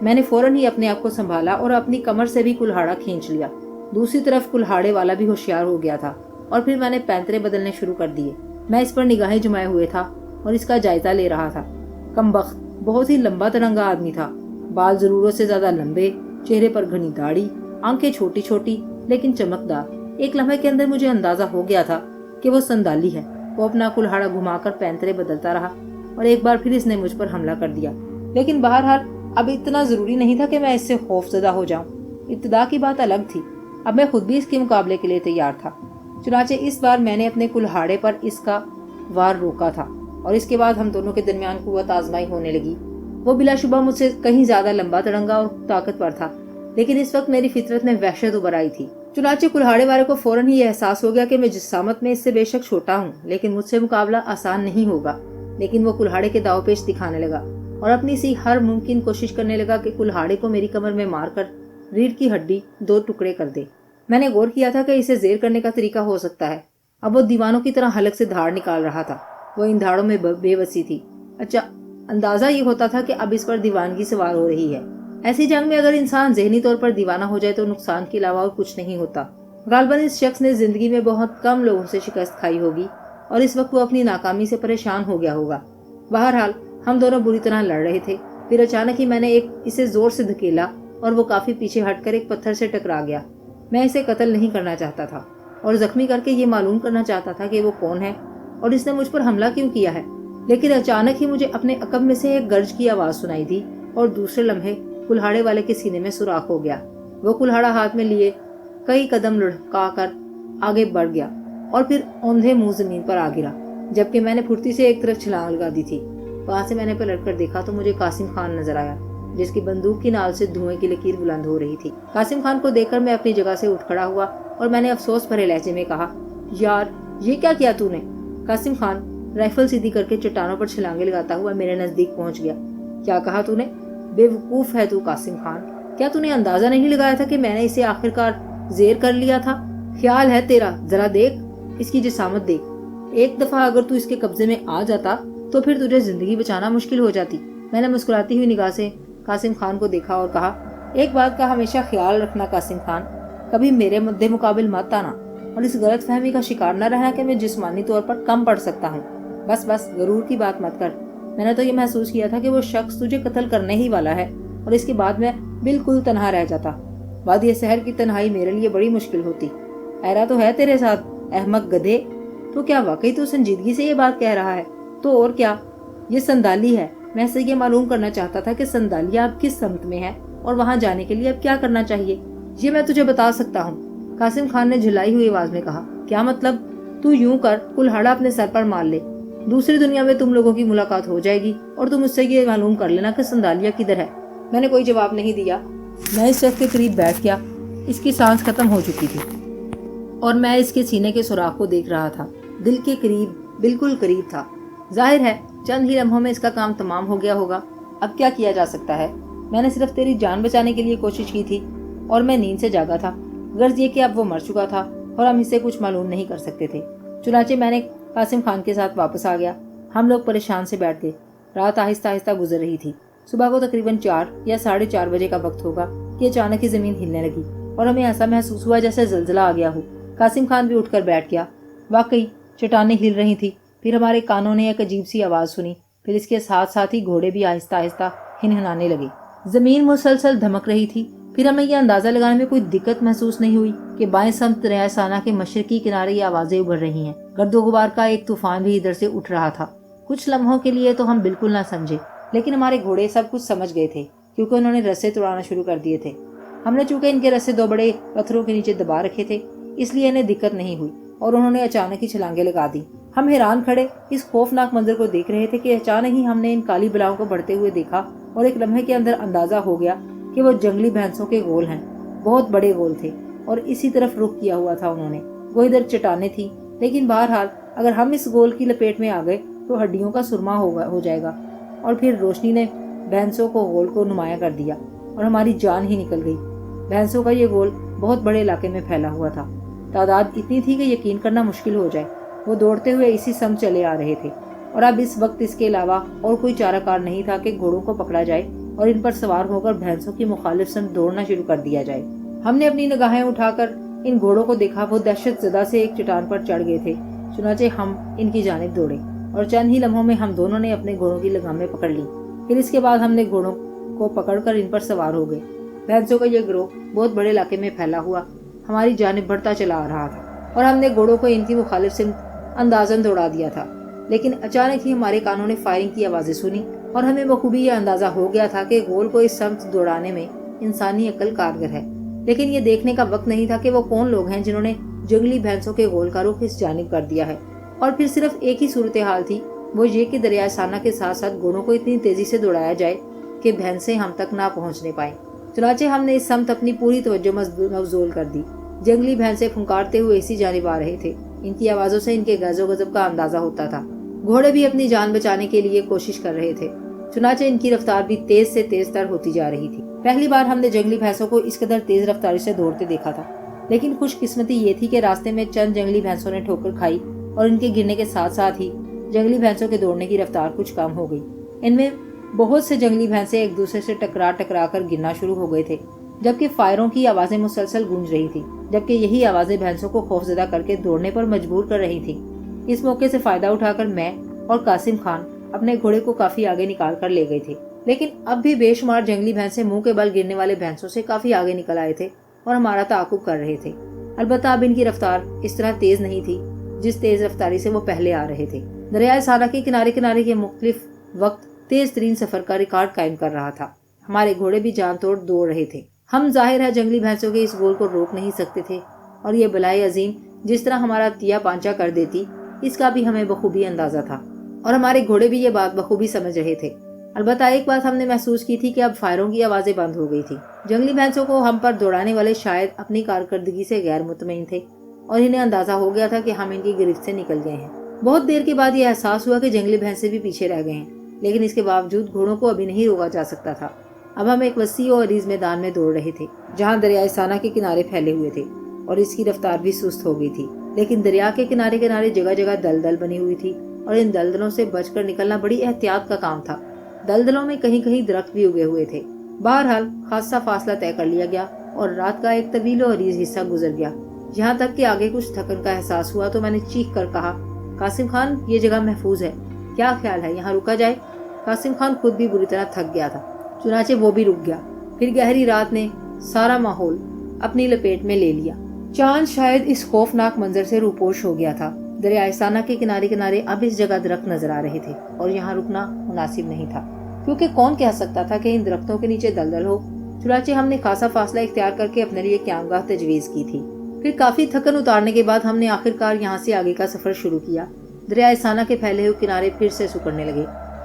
मैंने फौरन ही अपने आप को संभाला और अपनी कमर से भी कुल्हाड़ा खींच लिया। दूसरी तरफ कुल्हाड़े वाला भी होशियार हो गया था और फिर मैंने पैंतरे बदलने शुरू कर दिए। मैं इस पर निगाहें जुमाए हुए था और इसका जायजा ले रहा था। कमबख्त बहुत ही लंबा तिरंगा आदमी था। बाल जरूरत से ज्यादा लंबे, चेहरे पर घनी दाढ़ी, आंखें छोटी छोटी लेकिन चमकदार। एक लम्हे के अंदर मुझे अंदाजा हो गया था कि वो संदाली है। वो अपना कुल्हाड़ा घुमाकर पैंतरे बदलता रहा और एक बार फिर इसने मुझ पर हमला कर दिया। लेकिन बहरहाल अब इतना जरूरी नहीं था कि मैं इससे खौफजदा हो जाऊं। इब्तिदा की बात अलग थी। अब मैं खुद भी इसके मुकाबले के लिए तैयार था। चुनाचे इस बार मैंने अपने कुल्हाड़े पर इसका वार रोका था और इसके बाद हम दोनों के दरमियान कुव्वत आजमाई होने लगी। वो बिलाशुबा मुझसे कहीं ज्यादा लंबा तिरंगा और ताकतवर था, लेकिन इस वक्त मेरी फितरत में वहशत उभर आई थी। चुनाचे कुल्हाड़े वाले को फौरन ही एहसास हो गया कि मैं जिस्सामत में इससे बेशक छोटा हूँ, लेकिन मुझसे मुकाबला आसान नहीं होगा। लेकिन वो कुल्हाड़े के दावपेच दिखाने लगा और अपनी सी हर मुमकिन कोशिश करने लगा कि कुल्हाड़े को मेरी कमर में मारकर रीढ़ की हड्डी 2 टुकड़े कर दे। मैंने गौर किया था कि इसे जेर करने का तरीका हो सकता है। अब वो दीवानों की तरह हलक से धाड़ निकाल रहा था। वो इन धाड़ों में बेबसी थी। अच्छा, अंदाजा ये होता था कि अब इस पर दीवानगी सवार हो रही है। ऐसी जंग में अगर इंसान जहनी तौर पर दीवाना हो जाए तो नुकसान के अलावा और कुछ नहीं होता। गालबन इस शख्स ने जिंदगी में बहुत कम लोगों से शिकस्त खाई होगी और इस वक्त वो अपनी नाकामी से परेशान हो गया होगा। बहरहाल हम दोनों बुरी तरह लड़ रहे थे। फिर अचानक ही मैंने इसे जोर से धकेला और वो काफी पीछे हटकर एक पत्थर से टकरा गया। मैं इसे कत्ल नहीं करना चाहता था और जख्मी करके ये मालूम करना चाहता था कि वो कौन है और इसने मुझ पर हमला क्यों किया है। लेकिन अचानक ही मुझे अपने अकब में से एक गर्ज की आवाज सुनाई दी और दूसरे लम्हे कुल्हाड़े वाले के सीने में सुराख हो गया। वो कुल्हाड़ा हाथ में लिए कई कदम लुढ़का कर आगे बढ़ गया और फिर औंधे मुंह जमीन पर आ गिरा, जबकि मैंने फुर्ती से एक तरफ छलांग लगा दी थी। वहां से मैंने पलट कर देखा तो मुझे कासिम खान नजर आया, जिसकी बंदूक की नाल से धुएं की लकीर बुलंद हो रही थी। कासिम खान को देखकर मैं अपनी जगह से उठ खड़ा हुआ और मैंने अफसोस भरे लहजे में कहा, यार ये क्या किया तूने? कासिम खान राइफल सीधी करके चट्टानों पर छलांगे लगाता हुआ मेरे नजदीक पहुंच गया। क्या कहा तूने? बेवकूफ है तू कासिम खान। क्या तूने अंदाजा नहीं लगाया था कि मैंने इसे आखिरकार जेर कर लिया था? ख्याल है तेरा, जरा देख, इसकी जिसामत देख। एक दफा अगर तू इसके कब्जे में आ जाता तो फिर तुझे जिंदगी बचाना मुश्किल हो जाती। मैंने मुस्कुराती हुई निगाह से कासिम खान को देखा और कहा, एक बात का हमेशा ख्याल रखना कासिम खान, कभी मेरे मद्दे मुकाबिल मत आना और इस गलत फहमी का शिकार न रहना कि मैं जिस्मानी तौर पर कम पड़ सकता हूँ। बस बस गरूर की बात मत कर। मैंने तो ये महसूस किया था कि वो शख्स तुझे कत्ल करने ही वाला है और इसके बाद मैं बिल्कुल तनहा रह जाता। वादी शहर की तन्हाई मेरे लिए बड़ी मुश्किल होती। ऐरा तो है तेरे साथ, अहमक गधे। तो क्या वाकई तू संजीदगी से ये बात कह रहा है? तो और क्या, ये संदाली है। मैं से ये मालूम करना चाहता था कि संदालिया अब किस समत में है और वहाँ जाने के लिए अब क्या करना चाहिए। ये मैं तुझे बता सकता हूँ, कासिम खान ने झुलाई हुई आवाज में कहा। क्या मतलब? तू यूं कर, कुल्हाड़ा अपने सर पर मार ले, दूसरी दुनिया में तुम लोगों की मुलाकात हो जाएगी और तुम मुझसे ये मालूम कर लेना कि संदालिया किधर है। मैंने कोई जवाब नहीं दिया। मैं इस शख्स के करीब बैठ गया। इसकी सांस खत्म हो चुकी थी और मैं इसके सीने के सुराख को देख रहा था। दिल के करीब, बिल्कुल करीब था। जाहिर है चंद ही लम्हों में इसका काम तमाम हो गया होगा। अब क्या किया जा सकता है? मैंने सिर्फ तेरी जान बचाने के लिए कोशिश की थी और मैं नींद से जागा था। غرض یہ کہ اب وہ مر چکا تھا اور ہم اسے کچھ معلوم نہیں کر سکتے تھے۔ چنانچہ میں نے قاسم خان کے ساتھ واپس آ گیا۔ ہم لوگ پریشان سے بیٹھ گئے۔ رات آہستہ آہستہ گزر رہی تھی۔ صبح کو تقریباً 4 یا 4:30 بجے کا وقت ہوگا کہ اچانک ہی زمین ہلنے لگی اور ہمیں ایسا محسوس ہوا جیسے زلزلہ آ گیا ہو۔ قاسم خان بھی اٹھ کر بیٹھ گیا۔ واقعی چٹانیں ہل رہی تھی۔ پھر ہمارے کانوں نے ایک عجیب سی آواز سنی۔ پھر اس کے ساتھ ساتھ ہی گھوڑے بھی آہستہ آہستہ ہنہنانے لگے۔ زمین مسلسل دھمک رہی تھی۔ پھر ہمیں یہ اندازہ لگانے میں کوئی دقت محسوس نہیں ہوئی کہ بائیں سمت دریائے سانا کے مشرقی کنارے یہ آوازیں ابھر رہی ہیں۔ گرد و غبار کا ایک طوفان بھی ادھر سے اٹھ رہا تھا۔ کچھ لمحوں کے لیے تو ہم بالکل نہ سمجھے، لیکن ہمارے گھوڑے سب کچھ سمجھ گئے تھے کیونکہ انہوں نے رسے توڑانا شروع کر دیے تھے۔ ہم نے چونکہ ان کے رسے 2 بڑے پتھروں کے نیچے دبا رکھے تھے، اس لیے انہیں دقت نہیں ہوئی اور انہوں نے اچانک ہی چھلانگیں لگا دی۔ ہم حیران کھڑے اس خوفناک منظر کو دیکھ رہے تھے کہ اچانک ہی ہم نے ان کالی بلاؤں کو بڑھتے ہوئے دیکھا اور ایک لمحے کے اندر اندازہ ہو گیا کہ وہ جنگلی بھینسوں کے گول ہیں۔ بہت بڑے گول تھے اور اسی طرف رخ کیا ہوا تھا انہوں نے۔ وہ ادھر چٹانیں تھیں، لیکن بہرحال اگر ہم اس گول کی لپیٹ میں آ گئے تو ہڈیوں کا سرما ہو جائے گا۔ اور پھر روشنی نے بھینسوں کو گول کو نمایاں کر دیا اور ہماری جان ہی نکل گئی۔ بھینسوں کا یہ گول بہت بڑے علاقے میں پھیلا ہوا تھا۔ تعداد اتنی تھی کہ یقین کرنا مشکل ہو جائے۔ وہ دوڑتے ہوئے اسی سمت چلے آ رہے تھے اور اب اس وقت اس کے علاوہ اور کوئی چارہ کار نہیں تھا کہ گھوڑوں کو پکڑا جائے اور ان پر سوار ہو کر بھینسوں کی مخالف سمت دوڑنا شروع کر دیا جائے۔ ہم نے اپنی نگاہیں اٹھا کر ان گھوڑوں کو دیکھا۔ وہ دہشت زدہ سے ایک چٹان پر چڑھ گئے تھے۔ چنانچہ ہم ان کی جانب دوڑے اور چند ہی لمحوں میں ہم دونوں نے اپنے گھوڑوں کی لگامیں پکڑ لی۔ پھر اس کے بعد ہم نے گھوڑوں کو پکڑ کر ان پر سوار ہو گئے۔ بھینسوں کا یہ گروہ بہت بڑے علاقے میں پھیلا ہوا ہماری جانب بڑھتا چلا آ رہا تھا اور ہم نے گھوڑوں کو ان کی مخالف سمت اندازاً دوڑا دیا تھا۔ لیکن اچانک ہی ہمارے کانوں نے فائرنگ کی آوازیں سنی اور ہمیں بخوبی یہ اندازہ ہو گیا تھا کہ گول کو اس سمت دوڑانے میں انسانی عقل کارگر ہے۔ لیکن یہ دیکھنے کا وقت نہیں تھا کہ وہ کون لوگ ہیں جنہوں نے جنگلی بھینسوں کے گول کا رخ اس جانب کر دیا ہے۔ اور پھر صرف ایک ہی صورتحال تھی، وہ یہ کہ دریائے سانا کے ساتھ ساتھ گھوڑوں کو اتنی تیزی سے دوڑایا جائے کہ بھینسیں ہم تک نہ پہنچنے پائیں۔ چنانچہ ہم نے اس سمت اپنی پوری توجہ مبذول کر دی۔ جنگلی بھینسیں پھنکارتے ہوئے اسی جانب آ رہے تھے۔ ان کی آوازوں سے ان کے غیظ و غضب کا اندازہ ہوتا تھا۔ گھوڑے بھی اپنی جان بچانے کے لیے کوشش کر رہے تھے، چنانچہ ان کی رفتار بھی تیز سے تیز تر ہوتی جا رہی تھی۔ پہلی بار ہم نے جنگلی بھینسوں کو اس قدر تیز رفتاری سے دوڑتے دیکھا تھا، لیکن خوش قسمتی یہ تھی کہ راستے میں چند جنگلی بھینسوں نے ٹھوکر کھائی اور ان کے گرنے کے ساتھ ساتھ ہی جنگلی بھینسوں کے دوڑنے کی رفتار کچھ کم ہو گئی۔ ان میں بہت سے جنگلی بھینسیں ایک دوسرے سے ٹکرا کر گرنا شروع ہو گئے تھے، جبکہ فائروں کی آوازیں مسلسل گونج رہی تھی، جبکہ یہی آوازیں بھینسوں کو خوفزدہ کر کے دوڑنے پر مجبور کر رہی تھیں۔ اس موقع سے فائدہ اٹھا کر میں اور قاسم خان اپنے گھوڑے کو کافی آگے نکال کر لے گئے تھے، لیکن اب بھی بے شمار جنگلی بھینسیں منہ کے بل گرنے والے بھینسوں سے کافی آگے نکل آئے تھے اور ہمارا تعاقب کر رہے تھے۔ البتہ اب ان کی رفتار اس طرح تیز نہیں تھی جس تیز رفتاری سے وہ پہلے آ رہے تھے۔ دریائے سانا کے کنارے کنارے کے مختلف وقت تیز ترین سفر کا ریکارڈ قائم کر رہا تھا۔ ہمارے گھوڑے بھی جان توڑ دوڑ رہے تھے۔ ہم ظاہر ہے جنگلی بھینسوں کے اس گول کو روک نہیں سکتے تھے اور یہ بلائے عظیم جس طرح ہمارا تیا پانچا کر دیتی، اس کا بھی ہمیں بخوبی اندازہ تھا اور ہمارے گھوڑے بھی یہ بات بخوبی سمجھ رہے تھے۔ البتہ ایک بات ہم نے محسوس کی تھی کہ اب فائروں کی آوازیں بند ہو گئی تھی۔ جنگلی بھینسوں کو ہم پر دوڑانے والے شاید اپنی کارکردگی سے غیر مطمئن تھے اور انہیں اندازہ ہو گیا تھا کہ ہم ان کی گرفت سے نکل گئے ہیں۔ بہت دیر کے بعد یہ احساس ہوا کہ جنگلی بھینسیں بھی پیچھے رہ گئے ہیں، لیکن اس کے باوجود گھوڑوں کو ابھی نہیں روکا جا سکتا تھا۔ اب ہم ایک وسیع اور عریض میدان میں دوڑ رہے تھے جہاں دریائے سانا کے کنارے پھیلے ہوئے تھے اور اس کی رفتار بھی سست ہو گئی تھی، لیکن دریا کے کنارے کنارے جگہ جگہ دلدل بنی ہوئی تھی اور ان دلدلوں سے بچ کر نکلنا بڑی احتیاط کا کام تھا۔ دلدلوں میں کہیں کہیں درخت بھی اگے ہوئے تھے۔ بہرحال خاصا فاصلہ طے کر لیا گیا اور رات کا ایک طویل و عریض حصہ گزر گیا، یہاں تک کہ آگے کچھ تھکن کا احساس ہوا تو میں نے چیخ کر کہا، قاسم خان یہ جگہ محفوظ ہے، کیا خیال ہے یہاں رکا جائے؟ قاسم خان خود بھی بری طرح تھک گیا تھا، چنانچہ وہ بھی رک گیا۔ پھر گہری رات نے سارا ماحول اپنی لپیٹ میں لے لیا۔ چاند شاید اس خوفناک منظر سے روپوش ہو گیا تھا۔ دریائے سانا کے کنارے کنارے اب اس جگہ درخت نظر آ رہے تھے اور یہاں رکنا مناسب نہیں تھا، کیونکہ کون کہہ سکتا تھا کہ ان درختوں کے نیچے دلدل ہو۔ چنانچہ ہم نے خاصا فاصلہ اختیار کر کے اپنے لیے قیامگاہ تجویز کی تھی۔ پھر کافی تھکن اتارنے کے بعد ہم نے آخرکار یہاں سے آگے کا سفر شروع کیا۔ دریائے سانا کے پھیلے ہوئے کنارے پھر سے سکڑنے لگے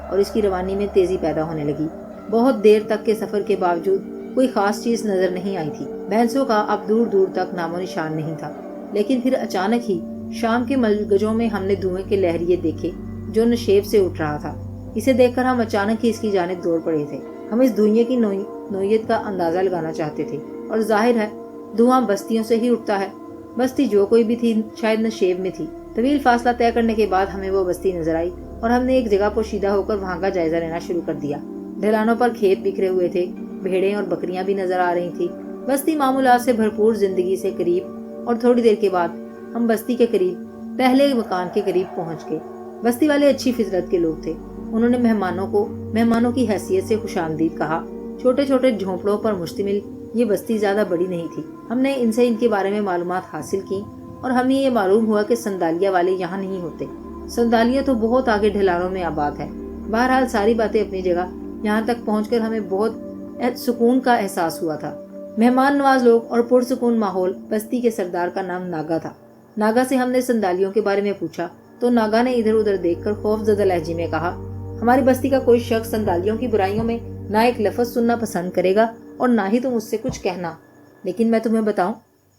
اور اس کی روانی میں تیزی پیدا ہونے لگی۔ بہت دیر تک کے سفر کے باوجود کوئی خاص چیز نظر نہیں آئی تھی۔ بھینسوں کا اب دور دور تک نام و نشان نہیں تھا، لیکن پھر اچانک ہی شام کے ملگجوں میں ہم نے دھوئیں کے لہریے دیکھے جو نشیب سے اٹھ رہا تھا۔ اسے دیکھ کر ہم اچانک ہی اس کی جانب دوڑ پڑے تھے۔ ہم اس دھوئیں کی نوعیت کا اندازہ لگانا چاہتے تھے اور ظاہر ہے धुआं बस्तियों से ही उठता है। बस्ती जो कोई भी थी शायद नशेब में थी। तवील फासला तय करने के बाद हमें वो बस्ती नजर आई और हमने एक जगह पोशीदा होकर वहाँ का जायजा लेना शुरू कर दिया। ढलानों पर खेत बिखरे हुए थे, भेड़ें और बकरियां भी नजर आ रही थी। बस्ती मामूलात से भरपूर जिंदगी से करीब, और थोड़ी देर के बाद हम बस्ती के करीब, पहले मकान के करीब पहुंच गए। बस्ती वाले अच्छी फितरत के लोग थे। उन्होंने मेहमानों की हैसियत से खुशामदीद कहा। छोटे छोटे झोंपड़ों पर मुश्तमिल ये बस्ती ज्यादा बड़ी नहीं थी। हमने इनसे इनके बारे में मालूमात हासिल की और हमें ये मालूम हुआ कि संदालिया वाले यहाँ नहीं होते। संदालिया तो बहुत आगे ढलानों में आबाद है। बहरहाल सारी बातें अपनी जगह। यहाँ तक पहुंचकर हमें बहुत सुकून का एहसास हुआ था। मेहमान नवाज लोग और पुरसुकून माहौल। बस्ती के सरदार का नाम नागा था। नागा से हमने संदालियों के बारे में पूछा तो नागा ने इधर उधर देखकर खौफजदा लहजे में कहा, हमारी बस्ती का कोई शख्स संदालियों की बुराइयों में ना एक लफ्ज सुनना पसंद करेगा और ना ही तुम उससे कुछ कहना। लेकिन मैं तुम्हें बताऊं,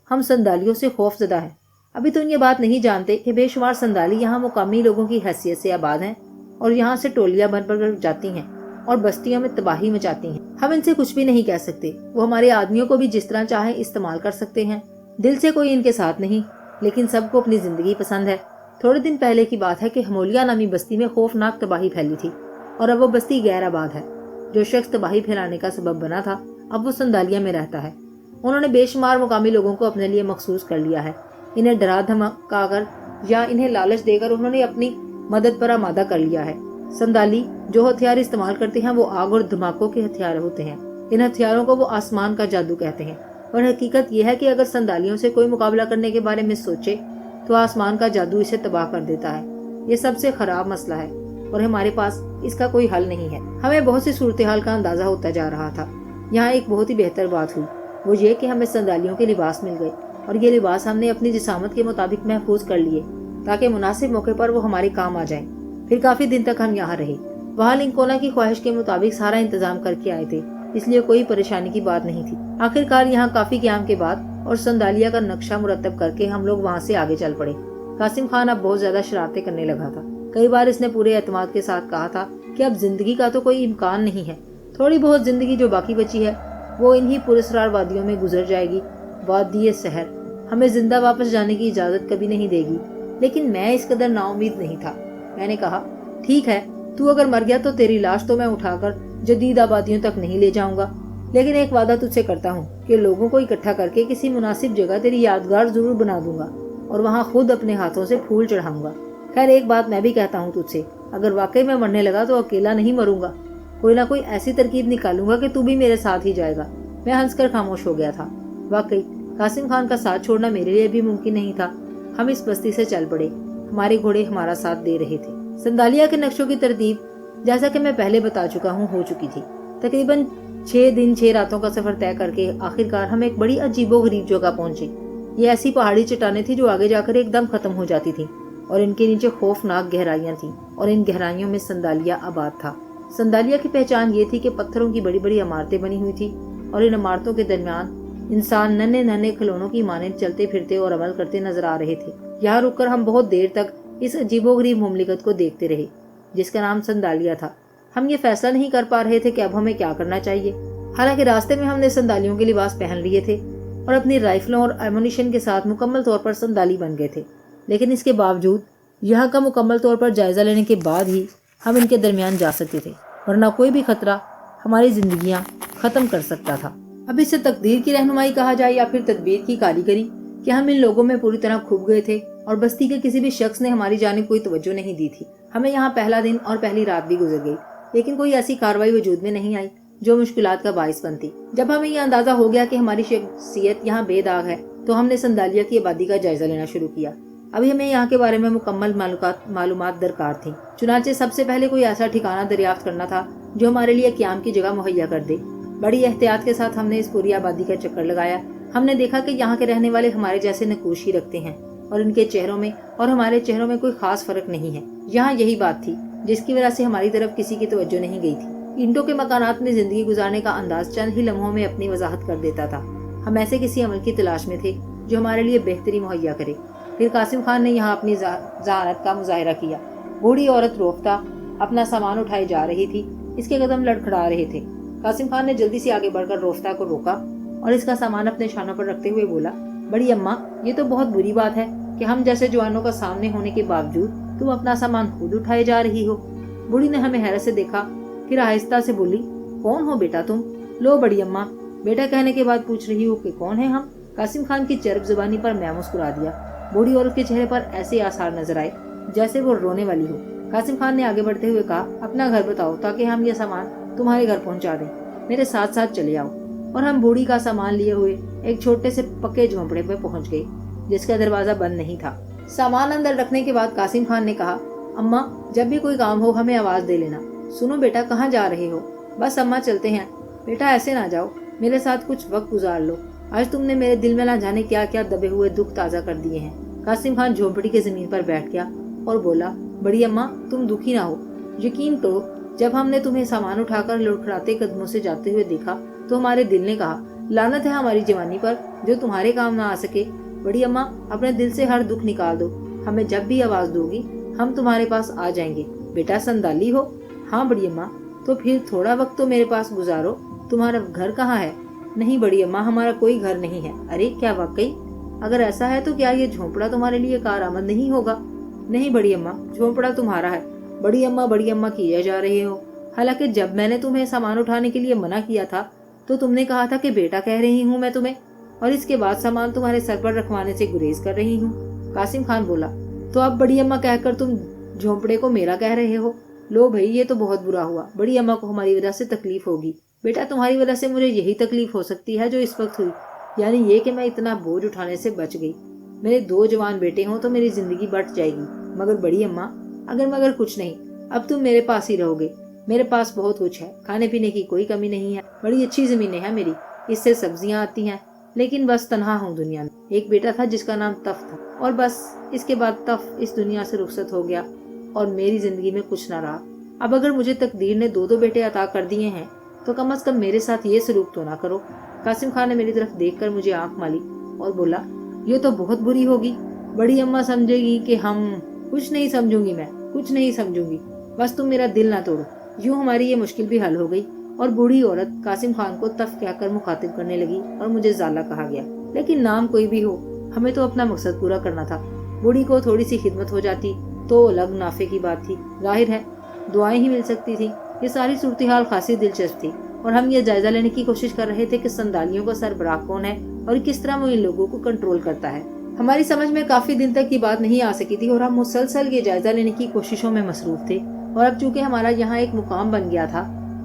हम संदालियों से खौफजदा हैं। अभी तुम ये बात नहीं जानते कि बेशुमार संदाली यहाँ मुकामी लोगों की हैसियत से आबाद हैं और यहाँ से टोलियां बन कर जाती हैं और बस्तियों में तबाही मचाती हैं। हम इनसे कुछ भी नहीं कह सकते। वो हमारे आदमियों को भी जिस तरह चाहे इस्तेमाल कर सकते हैं। दिल से कोई इनके साथ नहीं, लेकिन सबको अपनी जिंदगी पसंद है। थोड़े दिन पहले की बात है कि हमोलिया नामी बस्ती में खौफनाक तबाही फैली थी और अब वो बस्ती गैर आबाद है। जो शख्स तबाही फैलाने का सबब बना था अब वो संदालिया में रहता है। उन्होंने बेशुमार मुकामी लोगों को अपने लिए मखसूस कर लिया है। इन्हें डरा धमका कर या इन्हें लालच देकर उन्होंने अपनी मदद पर आमादा कर लिया है। संदाली जो हथियार इस्तेमाल करते हैं वो आग और धमाकों के हथियार होते हैं। इन हथियारों को वो आसमान का जादू कहते हैं और हकीकत यह है कि अगर संदालियों से कोई मुकाबला करने के बारे में सोचे तो आसमान का जादू इसे तबाह कर देता है। ये सबसे खराब मसला है और हमारे पास इसका कोई हल नहीं है। हमें बहुत सी सूरत हाल का अंदाजा होता जा रहा था। यहाँ एक बहुत ही बेहतर बात हुई, वो ये कि हमें संदालियों के लिबास मिल गए और ये लिबास हमने अपनी जिसामत के मुताबिक महफूज कर लिए ताकि मुनासिब मौके पर वो हमारे काम आ जाएं। फिर काफी दिन तक हम यहाँ रहे। वहाँ लिंकोना की ख्वाहिश के मुताबिक सारा इंतजाम करके आए थे, इसलिए कोई परेशानी की बात नहीं थी। आखिरकार यहाँ काफी क़याम के बाद और संदालिया का नक्शा मुरतब करके हम लोग वहाँ से आगे चल पड़े। कासिम खान अब बहुत ज्यादा शरारतें करने लगा था। कई बार इसने पूरे एतमाद के साथ कहा था कि अब जिंदगी का तो कोई इम्कान नहीं है। थोड़ी बहुत जिंदगी जो बाकी बची है वो इन्हीं पुरस्कार वादियों में गुजर जाएगी। वादी सहर हमें जिंदा वापस जाने की इजाजत कभी नहीं देगी। लेकिन मैं इस कदर नाउमीद नहीं था। मैंने कहा, ठीक है, तू अगर मर गया तो तेरी लाश तो मैं उठाकर जदीद आबादियों तक नहीं ले जाऊंगा, लेकिन एक वादा तुझसे करता हूँ कि लोगों को इकट्ठा करके किसी मुनासिब जगह तेरी यादगार जरूर बना दूंगा और वहाँ खुद अपने हाथों से फूल चढ़ाऊंगा। खैर एक बात मैं भी कहता हूँ तुझसे, अगर वाकई मैं मरने लगा तो अकेला नहीं मरूंगा। कोई ना कोई ऐसी तरकीब निकालूंगा कि तू भी मेरे साथ ही जाएगा। मैं हंसकर खामोश हो गया था। वाकई कासिम खान का साथ छोड़ना मेरे लिए भी मुमकिन नहीं था। हम इस बस्ती से चल पड़े। हमारे घोड़े हमारा साथ दे रहे थे। संदालिया के नक्शों की तरतीब जैसा कि मैं पहले बता चुका हूँ हो चुकी थी। तकरीबन 6 दिन 6 रातों का सफर तय करके आखिरकार हम एक बड़ी अजीबोगरीब जगह पहुंचे। ये ऐसी पहाड़ी चट्टानें थी जो आगे जाकर एकदम खत्म हो जाती थी और इनके नीचे खौफनाक गहराइयां थी और इन गहराइयों में संदालिया आबाद था। संदालिया की पहचान ये थी कि पत्थरों की बड़ी बड़ी इमारतें बनी हुई थी और इन इमारतों के दरमियान इंसान नन्हे नन्हे खिलौनों की मानंद चलते फिरते और अमल करते नजर आ रहे थे। यहाँ रुककर हम बहुत देर तक इस अजीबोगरीब मुमलिकत को देखते रहे जिसका नाम संदालिया था। हम ये फैसला नहीं कर पा रहे थे कि अब हमें क्या करना चाहिए। हालांकि रास्ते में हमने संदालियों के लिबास पहन लिए थे और अपनी राइफलों और एमुनिशन के साथ मुकम्मल तौर पर संदाली बन गए थे, लेकिन इसके बावजूद यहाँ का मुकम्मल तौर पर जायजा लेने के बाद ही हम इनके दरमियान जा सकते थे, वरना कोई भी खतरा हमारी जिंदगियां खत्म कर सकता था। अब इसे तकदीर की रहनुमाई कहा जाए या फिर तदबीर की कारीगरी कि हम इन लोगों में पूरी तरह खुब गए थे और बस्ती के किसी भी शख्स ने हमारी जानिब कोई तवज्जो नहीं दी थी। हमें यहाँ पहला दिन और पहली रात भी गुजर गई, लेकिन कोई ऐसी कार्रवाई वजूद में नहीं आई जो मुश्किलात का बाइस बनती। जब हमें यह अंदाजा हो गया कि हमारी शख्सियत यहाँ बेदाग है तो हमने संदालिया की आबादी का जायजा लेना शुरू किया। अभी हमें यहाँ के बारे में मुकम्मल मालूमात दरकार थी। चुनाचे सबसे पहले कोई ऐसा ठिकाना दरियाफ्त करना था जो हमारे लिए क़याम की जगह मुहैया कर दे। बड़ी एहतियात के साथ हमने इस पूरी आबादी का चक्कर लगाया। हमने देखा कि यहाँ के रहने वाले हमारे जैसे नकूश ही रखते हैं और इनके चेहरों में और हमारे चेहरों में कोई खास फर्क नहीं है। यहाँ यही बात थी जिसकी वजह से हमारी तरफ किसी की तवज्जो नहीं गई थी। ईंटों के मकानात में जिंदगी गुजारने का अंदाज चंद ही लम्हों में अपनी वजाहत कर देता था। हम ऐसे किसी अमल की तलाश में थे जो हमारे लिए बेहतरी मुहैया करे। फिर कासिम खान ने यहाँ अपनी ज़हानत का मुजाहिरा किया। बूढ़ी औरत रोफ्ता अपना सामान उठाई जा रही थी। इसके कदम लड़खड़ा रहे थे। कासिम खान ने जल्दी से आगे बढ़कर रोफ्ता को रोका और इसका सामान अपने शानों पर रखते हुए बोला, बड़ी अम्मा, ये तो बहुत बुरी बात है कि हम जैसे जवानों का सामने होने के बावजूद तुम अपना सामान खुद उठाए जा रही हो। बूढ़ी ने हमें हैरत से देखा, फिर आहिस्ता से बोली, कौन हो बेटा तुम? लो बड़ी अम्मा, बेटा कहने के बाद पूछ रही हो कि कौन है हम? कासिम खान की चरब जुबानी पर मैं मुस्कुरा दिया। बूढ़ी औरत के चेहरे पर ऐसे आसार नजर आए जैसे वो रोने वाली हो। कासिम खान ने आगे बढ़ते हुए कहा, अपना घर बताओ ताकि हम ये सामान तुम्हारे घर पहुंचा दें। मेरे साथ साथ चले आओ। और हम बूढ़ी का सामान लिए हुए एक छोटे से पक्के झोंपड़े पे पहुंच गए, जिसका दरवाजा बंद नहीं था। सामान अंदर रखने के बाद कासिम खान ने कहा, अम्मा, जब भी कोई काम हो हमें आवाज दे लेना। सुनो बेटा, कहाँ जा रहे हो? बस अम्मा, चलते हैं। बेटा ऐसे ना जाओ, मेरे साथ कुछ वक्त गुजार लो। आज तुमने मेरे दिल में ना जाने क्या क्या दबे हुए दुख ताजा कर दिए हैं। कासिम खान झोंपड़ी के जमीन पर बैठ गया और बोला, बड़ी अम्मा, तुम दुखी ना हो। यकीन करो, जब हमने तुम्हें सामान उठाकर लड़खड़ाते कदमों से जाते हुए देखा तो हमारे दिल ने कहा, लानत है हमारी जवानी पर जो तुम्हारे काम ना आ सके। बड़ी अम्मा, अपने दिल से हर दुख निकाल दो। हमें जब भी आवाज दोगी हम तुम्हारे पास आ जाएंगे। बेटा संदाली हो? हाँ बड़ी अम्मा। तो फिर थोड़ा वक्त तो मेरे पास गुजारो। तुम्हारा घर कहाँ है? नहीं बड़ी अम्मा, हमारा कोई घर नहीं है। अरे क्या वाकई? अगर ऐसा है तो क्या ये झोंपड़ा तुम्हारे लिए कारआमद नहीं होगा? नहीं बड़ी अम्मा, झोंपड़ा तुम्हारा है। बड़ी अम्मा किए जा रहे हो। हालांकि जब मैंने तुम्हें सामान उठाने के लिए मना किया था तो तुमने कहा था कि बेटा कह रही हूँ मैं तुम्हें, और इसके बाद सामान तुम्हारे सर पर रखवाने से गुरेज कर रही हूँ। कासिम खान बोला, तो अब बड़ी अम्मा कहकर तुम झोंपड़े को मेरा कह रहे हो? लो भाई, ये तो बहुत बुरा हुआ। बड़ी अम्मा को हमारी वजह से तकलीफ होगी। बेटा तुम्हारी वजह से मुझे यही तकलीफ हो सकती है जो इस वक्त हुई, यानी ये कि मैं इतना बोझ उठाने से बच गई। मेरे 2 जवान बेटे हों तो मेरी जिंदगी बट जाएगी। मगर बड़ी अम्मा, अगर मगर कुछ नहीं, अब तुम मेरे पास ही रहोगे। मेरे पास बहुत कुछ है, खाने पीने की कोई कमी नहीं है। बड़ी अच्छी जमीनें हैं मेरी, इससे सब्जियां आती हैं। लेकिन बस तन्हा हूँ दुनिया में। एक बेटा था जिसका नाम तफ था, और बस इसके बाद तफ इस दुनिया से रुखसत हो गया और मेरी जिंदगी में कुछ न रहा। अब अगर मुझे तकदीर ने 2 बेटे अता कर दिए हैं तो कम से कम मेरे साथ ये सलूक तो ना करो। कासिम खान ने मेरी तरफ देखकर मुझे आंख माली और बोला, ये तो बहुत बुरी होगी। बड़ी अम्मा समझेगी कि हम कुछ नहीं समझूंगी, मैं कुछ नहीं समझूंगी। बस तुम मेरा दिल ना तोड़ो। यूं हमारी ये मुश्किल भी हल हो गई। और बूढ़ी औरत कासिम खान को तफ कहकर मुखातिब करने लगी और मुझे जाला कहा गया। लेकिन नाम कोई भी हो, हमें तो अपना मकसद पूरा करना था। बूढ़ी को थोड़ी सी खिदमत हो जाती तो अलग नाफे की बात थी। जाहिर है दुआएं ही मिल सकती थी। ये सारी सूरत हाल खासी दिलचस्प थी और हम ये जायजा लेने की कोशिश कर रहे थे कि संदालियों का सरबराह कौन है और किस तरह वो इन लोगों को कंट्रोल करता है। हमारी समझ में काफी दिन तक ये बात नहीं आ सकी थी और हम मुसलसल ये जायजा लेने की कोशिशों में मसरूफ थे। और अब चूंकि हमारा यहाँ एक मुकाम बन गया था,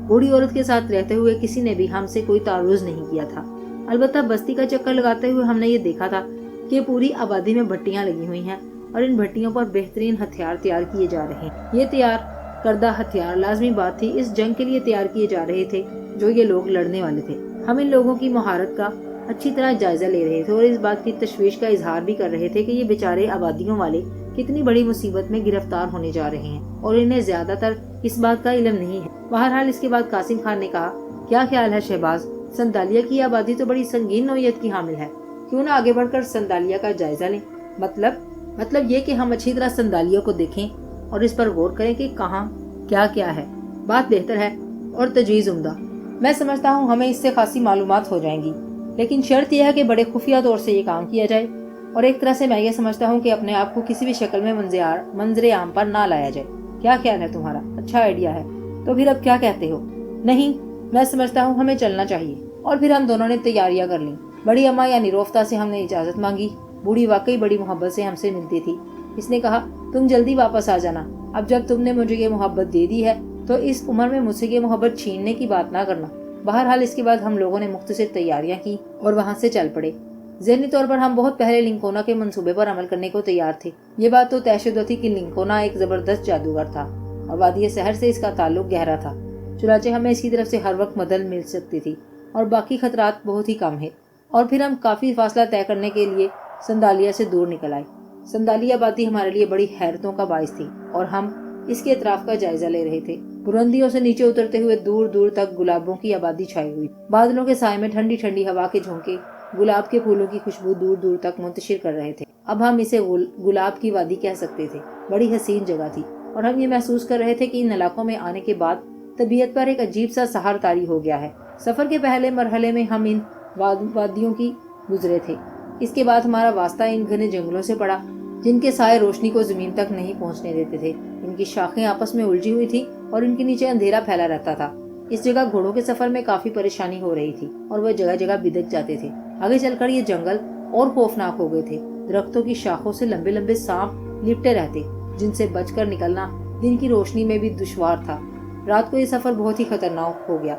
बूढ़ी औरत के साथ रहते हुए किसी ने भी हमसे कोई तारुज नहीं किया था। अलबत्ता बस्ती का चक्कर लगाते हुए हमने ये देखा था कि पूरी आबादी में भट्टियां लगी हुई हैं और इन भट्टियों पर बेहतरीन हथियार तैयार किए जा रहे हैं। ये तैयार करदा हथियार लाजमी बात थी, इस जंग के लिए तैयार किए जा रहे थे जो ये लोग लड़ने वाले थे। हम इन लोगों की महारत का अच्छी तरह जायजा ले रहे थे और इस बात की तशवीश का इजहार भी कर रहे थे कि ये बेचारे आबादियों वाले कितनी बड़ी मुसीबत में गिरफ्तार होने जा रहे हैं और इन्हें ज्यादातर इस बात का इल्म नहीं है। बहरहाल इसके बाद कासिम खान ने कहा, क्या ख्याल है शहबाज, संदालिया की आबादी तो बड़ी संगीन नौयत की हामिल है, क्यों ना आगे बढ़कर संदालिया का जायजा लें। मतलब ये कि हम अच्छी तरह संदालियों को देखें और इस पर गौर करें कि कहाँ क्या क्या है। बात बेहतर है और तजवीज़ उम्दा। मैं समझता हूँ हमें इससे खासी मालूमात हो जाएंगी, लेकिन शर्त यह है कि बड़े खुफिया तौर से ये काम किया जाए। और एक तरह से मैं ये समझता हूँ कि अपने आप को किसी भी शक्ल में मंजरे आम पर ना लाया जाए। क्या ख्याल है तुम्हारा? अच्छा आइडिया है। तो फिर अब क्या कहते हो? नहीं, मैं समझता हूँ हमें चलना चाहिए। और फिर हम दोनों ने तैयारियां कर ली। बड़ी अम्मा या निरोफ्ता से हमने इजाजत मांगी। बूढ़ी वाकई बड़ी मोहब्बत से हमसे मिलती थी। इसने कहा, तुम जल्दी वापस आ जाना। अब जब तुमने मुझे ये मोहब्बत दे दी है तो इस उम्र में मुझसे ये मोहब्बत छीनने की बात ना करना। बहरहाल इसके बाद हम लोगों ने मुख्तसर तैयारियां की और वहाँ से चल पड़े। ज़हनी तौर पर हम बहुत पहले लिंकोना के मंसूबे पर अमल करने को तैयार थे। ये बात तो तयशुदा थी कि लिंकोना एक जबरदस्त जादूगर था और वादी शहर से इसका ताल्लुक गहरा था। चुनाचे हमें इसकी तरफ से हर वक्त मदद मिल सकती थी और बाकी खतरात बहुत ही कम है। और फिर हम काफी फासला तय करने के लिए संदालिया से दूर निकल आए। संदालिया आबादी हमारे लिए बड़ी हैरतों का बाइस थी और हम इसके अतराफ का जायजा ले रहे थे। बुलंदियों से नीचे उतरते हुए दूर दूर तक गुलाबों की आबादी छाई हुई। बादलों के साए में ठंडी ठंडी हवा के झोंके गुलाब के फूलों की खुशबू दूर दूर तक मुंतशिर कर रहे थे। अब हम इसे गुलाब की वादी कह सकते थे। बड़ी हसीन जगह थी और हम ये महसूस कर रहे थे कि इन इलाकों में आने के बाद तबीयत पर एक अजीब सा सहार तारी हो गया है। सफर के पहले मरहले में हम इन وادیوں کی گزرے تھے۔ اس کے بعد ہمارا واسطہ ان گھنے جنگلوں سے پڑا جن کے سائے روشنی کو زمین تک نہیں پہنچنے دیتے تھے۔ ان کی شاخیں آپس میں الجھی ہوئی تھی اور ان کے نیچے اندھیرا پھیلا رہتا تھا۔ اس جگہ گھوڑوں کے سفر میں کافی پریشانی ہو رہی تھی اور وہ جگہ جگہ بدک جاتے تھے۔ آگے چل کر یہ جنگل اور خوفناک ہو گئے تھے۔ درختوں کی شاخوں سے لمبے لمبے سانپ لپٹے رہتے جن سے بچ کر نکلنا دن کی روشنی میں بھی دشوار تھا۔ رات کو یہ سفر بہت ہی خطرناک ہو گیا،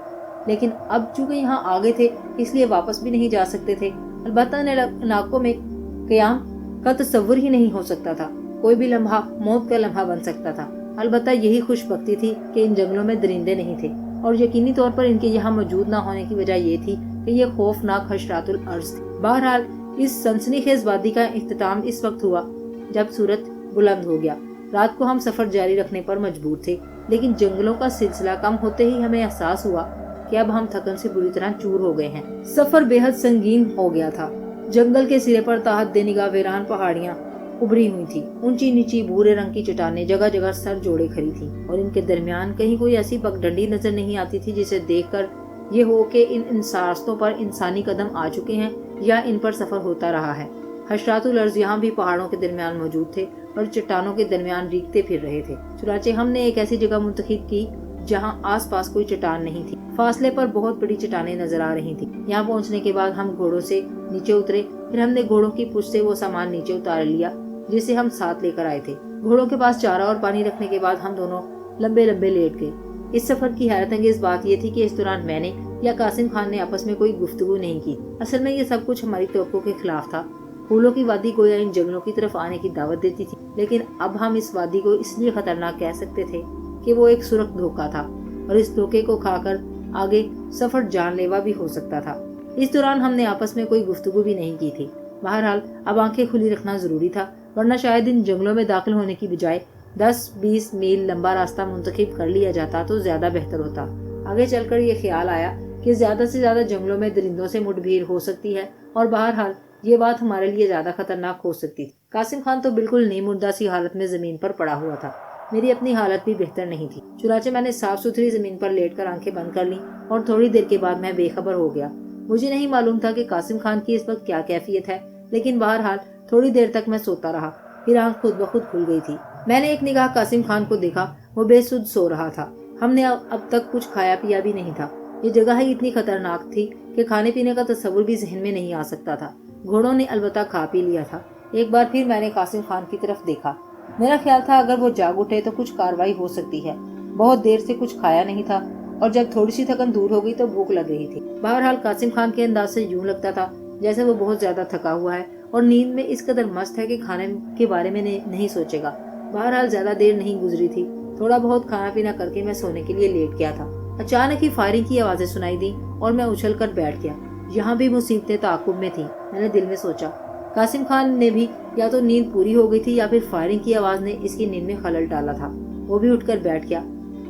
لیکن اب چونکہ یہاں آگے تھے اس لیے واپس بھی نہیں جا سکتے تھے۔ البتہ ان علاقوں میں قیام کا تصور ہی نہیں ہو سکتا تھا۔ کوئی بھی لمحہ موت کا لمحہ بن سکتا تھا۔ البتہ یہی خوش بختی تھی کہ ان جنگلوں میں درندے نہیں تھے، اور یقینی طور پر ان کے یہاں موجود نہ ہونے کی وجہ یہ تھی کہ یہ خوفناک حشرات الارض تھی۔ بہرحال اس سنسنی خیز وادی کا اختتام اس وقت ہوا جب سورج بلند ہو گیا۔ رات کو ہم سفر جاری رکھنے پر مجبور تھے، لیکن جنگلوں کا سلسلہ کم ہوتے ہی ہمیں احساس ہوا کہ اب ہم تھکن سے بری طرح چور ہو گئے ہیں۔ سفر بے حد سنگین ہو گیا تھا۔ جنگل کے سرے پر تحت دے نگاہ ویران پہاڑیاں ابھری ہوئی تھی۔ اونچی نیچی بھورے رنگ کی چٹانیں جگہ جگہ سر جوڑے کھڑی تھیں، اور ان کے درمیان کہیں کوئی ایسی پگڈنڈی نظر نہیں آتی تھی جسے دیکھ کر یہ ہو کہ ان راستوں پر انسانی قدم آ چکے ہیں یا ان پر سفر ہوتا رہا ہے۔ حشرات الارض یہاں بھی پہاڑوں کے درمیان موجود تھے اور چٹانوں کے درمیان ریگتے پھر رہے تھے۔ چنانچہ ہم نے ایک ایسی جگہ منتخب کی جہاں آس پاس کوئی چٹان نہیں تھی۔ فاصلے پر بہت بڑی چٹانیں نظر آ رہی تھی۔ یہاں پہنچنے کے بعد ہم گھوڑوں سے نیچے اترے، پھر ہم نے گھوڑوں کی پشت سے وہ سامان نیچے اتار لیا جسے ہم ساتھ لے کر آئے تھے۔ گھوڑوں کے پاس چارہ اور پانی رکھنے کے بعد ہم دونوں لمبے لمبے لیٹ گئے۔ اس سفر کی حیرت انگیز بات یہ تھی کہ اس دوران میں نے یا قاسم خان نے آپس میں کوئی گفتگو نہیں کی۔ اصل میں یہ سب کچھ ہماری توقع کے خلاف تھا۔ پھولوں کی وادی گویا ان جنگلوں کی طرف آنے کی دعوت دیتی تھی، لیکن اب ہم اس وادی کو اس لیے خطرناک کہہ سکتے تھے کہ وہ ایک سرخ دھوکہ تھا، اور اس دھوکے کو کھا کر آگے سفر جان لیوا بھی ہو سکتا تھا۔ اس دوران ہم نے آپس میں کوئی گفتگو بھی نہیں کی تھی۔ بہرحال اب آنکھیں کھلی رکھنا ضروری تھا، ورنہ شاید ان جنگلوں میں داخل ہونے کی بجائے 10-20 میل لمبا راستہ منتخب کر لیا جاتا تو زیادہ بہتر ہوتا۔ آگے چل کر یہ خیال آیا کہ زیادہ سے زیادہ جنگلوں میں درندوں سے مٹ بھیڑ ہو سکتی ہے، اور بہرحال یہ بات ہمارے لیے زیادہ خطرناک ہو سکتی تھی۔ قاسم خان تو بالکل نیم مردہ سی حالت میں زمین پر پڑا ہوا تھا۔ میری اپنی حالت بھی بہتر نہیں تھی، چنانچہ میں نے صاف ستھری زمین پر لیٹ کر آنکھیں بند کر لیں، اور تھوڑی دیر کے بعد میں بے خبر ہو گیا۔ مجھے نہیں معلوم تھا کہ قاسم خان کی اس وقت کیا کیفیت ہے، لیکن بہرحال تھوڑی دیر تک میں سوتا رہا، پھر آنکھ خود بخود کھل گئی تھی۔ میں نے ایک نگاہ قاسم خان کو دیکھا، وہ بے سود سو رہا تھا۔ ہم نے اب تک کچھ کھایا پیا بھی نہیں تھا۔ یہ جگہ ہی اتنی خطرناک تھی کہ کھانے پینے کا تصور بھی ذہن میں نہیں آ سکتا تھا۔ گھوڑوں نے البتہ کھا پی لیا تھا۔ ایک بار پھر میں نے قاسم خان کی طرف دیکھا۔ میرا خیال تھا اگر وہ جاگ اٹھے تو کچھ کاروائی ہو سکتی ہے۔ بہت دیر سے کچھ کھایا نہیں تھا، اور جب تھوڑی سی تھکن دور ہو گئی تو بھوک لگ رہی تھی۔ بہرحال قاسم خان کے انداز سے یوں لگتا تھا جیسے وہ بہت زیادہ تھکا ہوا ہے اور نیند میں اس قدر مست ہے کہ کھانے کے بارے میں نہیں سوچے گا۔ بہرحال زیادہ دیر نہیں گزری تھی، تھوڑا بہت کھانا پینا کر کے میں سونے کے لیے لیٹ گیا تھا۔ اچانک ہی فائرنگ کی آوازیں سنائی دیں اور میں اچھل کر بیٹھ گیا۔ یہاں بھی مصیبتیں تعاقب میں تھیں۔ میں نے دل میں سوچا قاسم خان نے بھی یا تو نیند پوری ہو گئی تھی یا پھر فائرنگ کی آواز نے اس کی نیند میں خلل ڈالا تھا۔ وہ بھی اٹھ کر بیٹھ گیا۔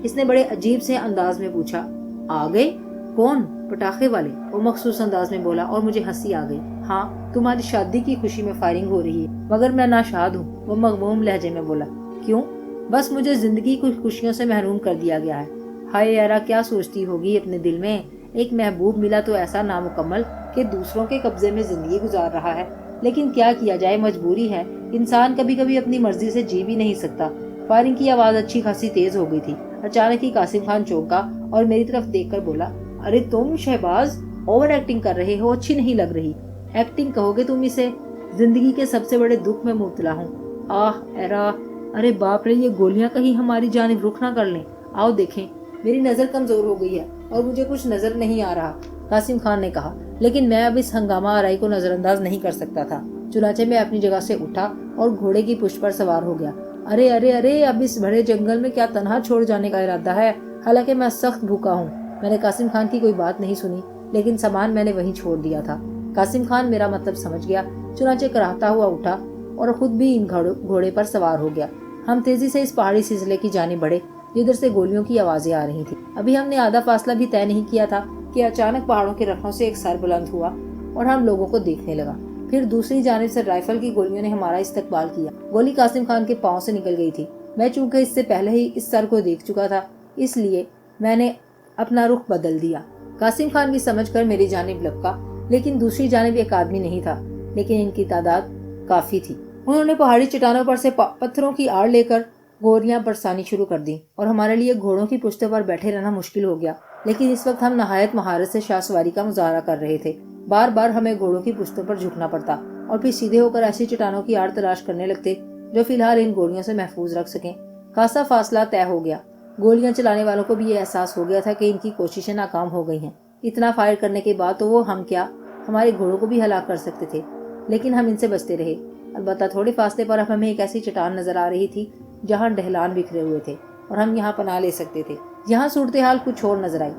اس نے بڑے عجیب سے انداز میں پوچھا، آ گئے؟ کون؟ پٹاخے والے؟ وہ مخصوص انداز میں بولا اور مجھے ہنسی آ گئی۔ ہاں، تمہاری شادی کی خوشی میں فائرنگ ہو رہی ہے، مگر میں ناشاد ہوں، وہ مغموم لہجے میں بولا۔ کیوں؟ بس مجھے زندگی کی خوشیوں سے محروم کر دیا گیا ہے۔ ہائے یارا، کیا سوچتی ہوگی اپنے دل میں؟ ایک محبوب ملا تو ایسا نامکمل کہ دوسروں کے قبضے میں زندگی گزار رہا ہے، لیکن کیا کیا جائے، مجبوری ہے۔ انسان کبھی کبھی اپنی مرضی سے جی بھی نہیں سکتا۔ فائرنگ کی آواز اچھی خاصی تیز ہو گئی تھی۔ اچانک ہی قاسم خان چونکا اور میری طرف دیکھ کر بولا، ارے تم شہباز اوور ایکٹنگ کر رہے ہو، اچھی نہیں لگ رہی۔ ایکٹنگ کہو گے تم اسے؟ زندگی کے سب سے بڑے دکھ میں مبتلا ہوں۔ آہ ایرا، ارے باپ رے، یہ گولیاں کہیں ہماری جانب رخ نہ کر لیں۔ آؤ دیکھیں۔ میری نظر کمزور ہو گئی ہے اور مجھے کچھ نظر نہیں آ رہا، قاسم خان نے کہا، لیکن میں اب اس ہنگامہ آرائی کو نظر انداز نہیں کر سکتا تھا۔ چنانچہ میں اپنی جگہ سے اٹھا اور گھوڑے کی پشت پر سوار ہو گیا۔ ارے ارے ارے، اب اس بڑے جنگل میں کیا تنہا چھوڑ جانے کا ارادہ ہے؟ حالانکہ میں سخت بھوکا ہوں۔ میں نے قاسم خان کی کوئی بات نہیں سنی، لیکن سامان میں نے وہیں چھوڑ دیا تھا۔ قاسم خان میرا مطلب سمجھ گیا، چنانچہ کراہتا ہوا اٹھا اور خود بھی ان گھوڑے پر سوار ہو گیا۔ ہم تیزی سے اس پہاڑی سلسلے کی جانب بڑھے جدھر سے گولیوں کی آوازیں آ رہی تھی۔ ابھی ہم نے آدھا فاصلہ بھی طے نہیں کیا تھا کہ اچانک پہاڑوں کے رکھوں سے ایک سر بلند ہوا اور ہم لوگوں کو دیکھنے لگا۔ پھر دوسری جانب سے رائفل کی گولیوں نے ہمارا استقبال کیا۔ گولی قاسم خان کے پاؤں سے نکل گئی تھی۔ میں چونکہ اس سے پہلے ہی اس سر کو دیکھ چکا تھا، اس لیے میں نے اپنا رخ بدل دیا۔ قاسم خان بھی سمجھ کر میری جانب لپکا، لیکن دوسری جانب ایک آدمی نہیں تھا، لیکن ان کی تعداد کافی تھی۔ انہوں نے پہاڑی چٹانوں پر سے پتھروں کی آڑ لے کر گولیاں برسانی شروع کر دی اور ہمارے لیے گھوڑوں کی پشتوں پر بیٹھے رہنا مشکل ہو گیا، لیکن اس وقت ہم نہایت مہارت سے شاہ سواری کا مظاہرہ کر رہے تھے۔ بار بار ہمیں گھوڑوں کی پشتوں پر جھکنا پڑتا اور پھر سیدھے ہو کر ایسی چٹانوں کی آڑ تلاش کرنے لگتے جو فی الحال ان گولیوں سے محفوظ رکھ سکیں۔ خاصا فاصلہ طے ہو گیا۔ گولیاں چلانے والوں کو بھی یہ احساس ہو گیا تھا کہ ان کی کوششیں ناکام ہو گئی ہیں۔ اتنا فائر کرنے کے بعد تو وہ ہم کیا، ہمارے گھوڑوں کو بھی ہلاک کر سکتے تھے، لیکن ہم ان سے بچتے رہے۔ البتہ تھوڑے فاصلے پر اب ہمیں ایک ایسی چٹان نظر آ رہی تھی جہاں ڈھلان بکھرے ہوئے تھے اور ہم یہاں پناہ لے سکتے تھے۔ یہاں صورتحال کچھ اور نظر آئی۔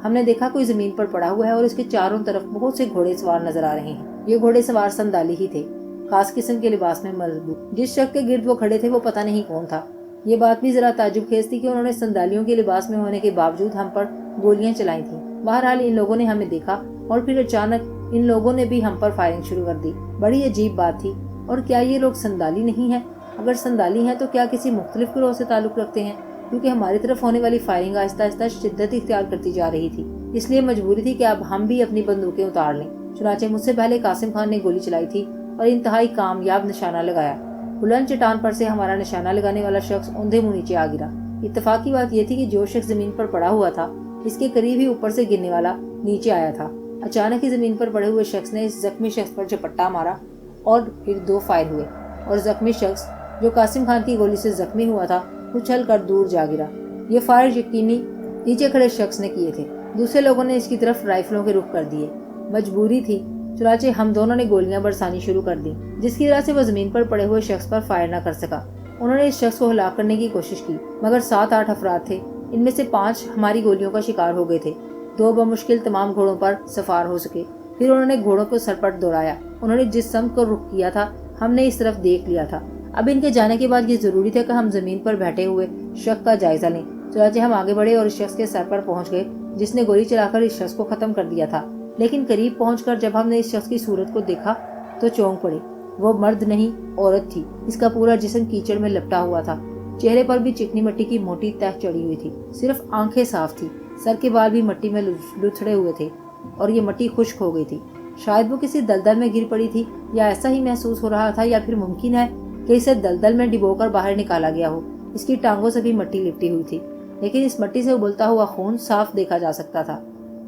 ہم نے دیکھا کوئی زمین پر پڑا ہوا ہے اور اس کے چاروں طرف بہت سے گھوڑے سوار نظر آ رہے ہیں۔ یہ گھوڑے سوار سندالی ہی تھے، خاص قسم کے لباس میں مضبوط۔ جس شخص کے گرد وہ کھڑے تھے وہ پتہ نہیں کون تھا۔ یہ بات بھی ذرا تعجب خیز تھی کہ انہوں نے سندالیوں کے لباس میں ہونے کے باوجود ہم پر گولیاں چلائی تھیں۔ بہرحال ان لوگوں نے ہمیں دیکھا اور پھر اچانک ان لوگوں نے بھی ہم پر فائرنگ شروع کر دی۔ بڑی عجیب بات تھی۔ اور کیا یہ لوگ سندالی نہیں ہیں؟ اگر سندالی ہیں تو کیا کسی مختلف گروہ سے تعلق رکھتے ہیں؟ کیونکہ ہماری طرف ہونے والی فائرنگ آہستہ آہستہ شدت اختیار کرتی جا رہی تھی، اس لیے مجبوری تھی کہ اب ہم بھی اپنی بندوقیں اتار لیں۔ چنانچہ مجھ سے پہلے قاسم خان نے گولی چلائی تھی اور انتہائی کامیاب نشانہ لگایا۔ بلند چٹان پر سے ہمارا نشانہ لگانے والا شخص اوندھے منہ نیچے آ گرا۔ اتفاق کی بات یہ تھی کہ جو شخص زمین پر پڑا ہوا تھا اس کے قریب ہی اوپر سے گرنے والا نیچے آیا تھا۔ اچانک ہی زمین پر پڑے ہوئے شخص نے اس زخمی شخص پر جھپٹا مارا اور پھر 2 فائر ہوئے اور زخمی شخص جو قاسم خان کی گولی سے زخمی ہوا تھا اچھل کر دور جا گرا۔ یہ فائر یقینی نیچے کھڑے شخص نے کیے تھے۔ دوسرے لوگوں نے اس کی طرف رائفلوں کے رخ کر دیے۔ مجبوری تھی، چنانچہ ہم دونوں نے گولیاں برسانی شروع کر دی، جس کی وجہ سے وہ زمین پر پڑے ہوئے شخص پر فائر نہ کر سکا۔ انہوں نے اس شخص کو ہلاک کرنے کی کوشش کی، مگر 7-8 افراد تھے۔ ان میں سے 5 ہماری گولیوں کا شکار ہو گئے تھے۔ 2 بمشکل تمام گھوڑوں پر سوار ہو سکے۔ پھر انہوں نے گھوڑوں کو سرپٹ دوڑایا۔ انہوں نے جس سمت کو رخ کیا تھا ہم نے اس طرف دیکھ لیا تھا۔ اب ان کے جانے کے بعد یہ ضروری تھا کہ ہم زمین پر بیٹھے ہوئے شخص کا جائزہ لیں۔ چنانچہ ہم آگے بڑھے اور اس شخص کے سر پر پہنچ گئے جس نے گولی چلا کر اس شخص کو ختم کر دیا تھا۔ لیکن قریب پہنچ کر جب ہم نے اس شخص کی صورت کو دیکھا تو چونک پڑے۔ وہ مرد نہیں، عورت تھی۔ اس کا پورا جسم کیچڑ میں لپٹا ہوا تھا۔ چہرے پر بھی چکنی مٹی کی موٹی تہ چڑھی ہوئی تھی، صرف آنکھیں صاف تھی۔ سر کے بال بھی مٹی میں لتھڑے ہوئے تھے اور یہ مٹی خشک ہو گئی تھی۔ شاید وہ کسی دلدل میں گر پڑی تھی یا ایسا ہی محسوس ہو رہا تھا، یا پھر ممکن ہے کہ اسے دلدل میں ڈبو کر باہر نکالا گیا ہو۔ اس کی ٹانگوں سے بھی مٹی لپٹی ہوئی تھی، لیکن اس مٹی سے ابلتا ہوا خون صاف دیکھا جا سکتا تھا۔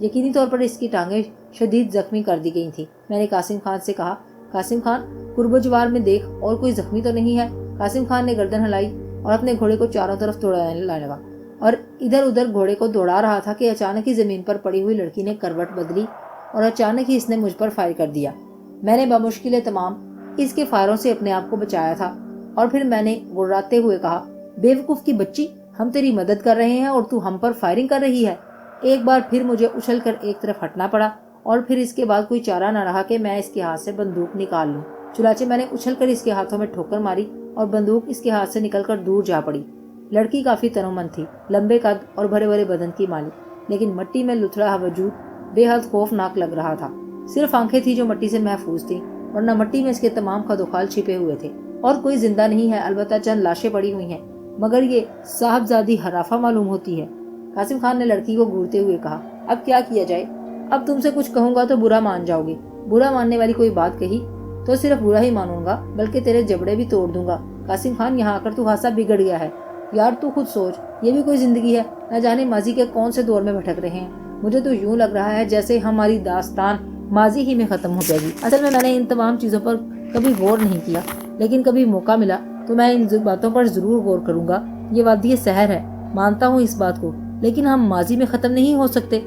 یقینی طور پر اس کی ٹانگیں شدید زخمی کر دی گئی تھیں۔ میں نے قاسم خان سے کہا، قاسم خان، قرب و جوار میں دیکھ اور کوئی زخمی تو نہیں ہے؟ قاسم خان نے گردن ہلائی اور اپنے گھوڑے کو چاروں طرف دوڑانے لگا اور ادھر ادھر گھوڑے کو دوڑا رہا تھا کہ اچانک ہی زمین پر پڑی ہوئی لڑکی نے کروٹ بدلی اور اچانک ہی اس نے مجھ پر فائر کر دیا۔ میں نے بمشکل تمام اس کے فائروں سے اپنے آپ کو بچایا تھا اور پھر میں نے گڑراتے ہوئے کہا، بے وقوف کی بچی، ہم تیری مدد کر رہے ہیں اور تو ہم پر فائرنگ کر رہی ہے۔ ایک بار پھر مجھے اچھل کر ایک طرف ہٹنا پڑا اور پھر اس کے بعد کوئی چارہ نہ رہا کہ میں اس کے ہاتھ سے بندوق نکال لوں۔ چنانچہ میں نے اچھل کر اس کے ہاتھوں میں ٹھوکر ماری اور بندوق اس کے ہاتھ سے نکل کر دور جا پڑی۔ لڑکی کافی تنومند تھی، لمبے قد اور بڑے بڑے بدن کی مالک، لیکن مٹی میں لتھڑا وجود بے حد خوفناک لگ رہا تھا۔ صرف آنکھیں تھی جو مٹی سے محفوظ تھیں، ورنہ مٹی میں اس کے تمام خد و خال چھپے ہوئے تھے۔ اور کوئی زندہ نہیں ہے، البتہ چند لاشیں پڑی ہوئی ہیں، مگر یہ صاحبزادی حرافہ معلوم ہوتی ہے۔ قاسم خان نے لڑکی کو گھورتے ہوئے کہا، اب کیا کیا جائے؟ اب تم سے کچھ کہوں گا تو برا مان جاؤ گے۔ برا ماننے والی کوئی بات کہی تو صرف برا ہی مانوں گا، بلکہ تیرے جبڑے بھی توڑ دوں گا۔ قاسم خان، یہاں آ کر تو خاصا بگڑ گیا ہے یار، تو خود سوچ، یہ بھی کوئی زندگی ہے؟ نہ جانے ماضی کے کون سے دور میں بھٹک رہے ہیں۔ مجھے تو یوں لگ رہا ہے جیسے ہماری داستان ماضی ہی میں ختم ہو جائے گی۔ اصل میں نے ان تمام چیزوں پر کبھی غور نہیں کیا، لیکن کبھی موقع ملا تو میں ان باتوں پر ضرور غور کروں گا۔ یہ وادی سحر ہے، مانتا ہوں اس بات کو، لیکن ہم ماضی میں ختم نہیں ہو سکتے۔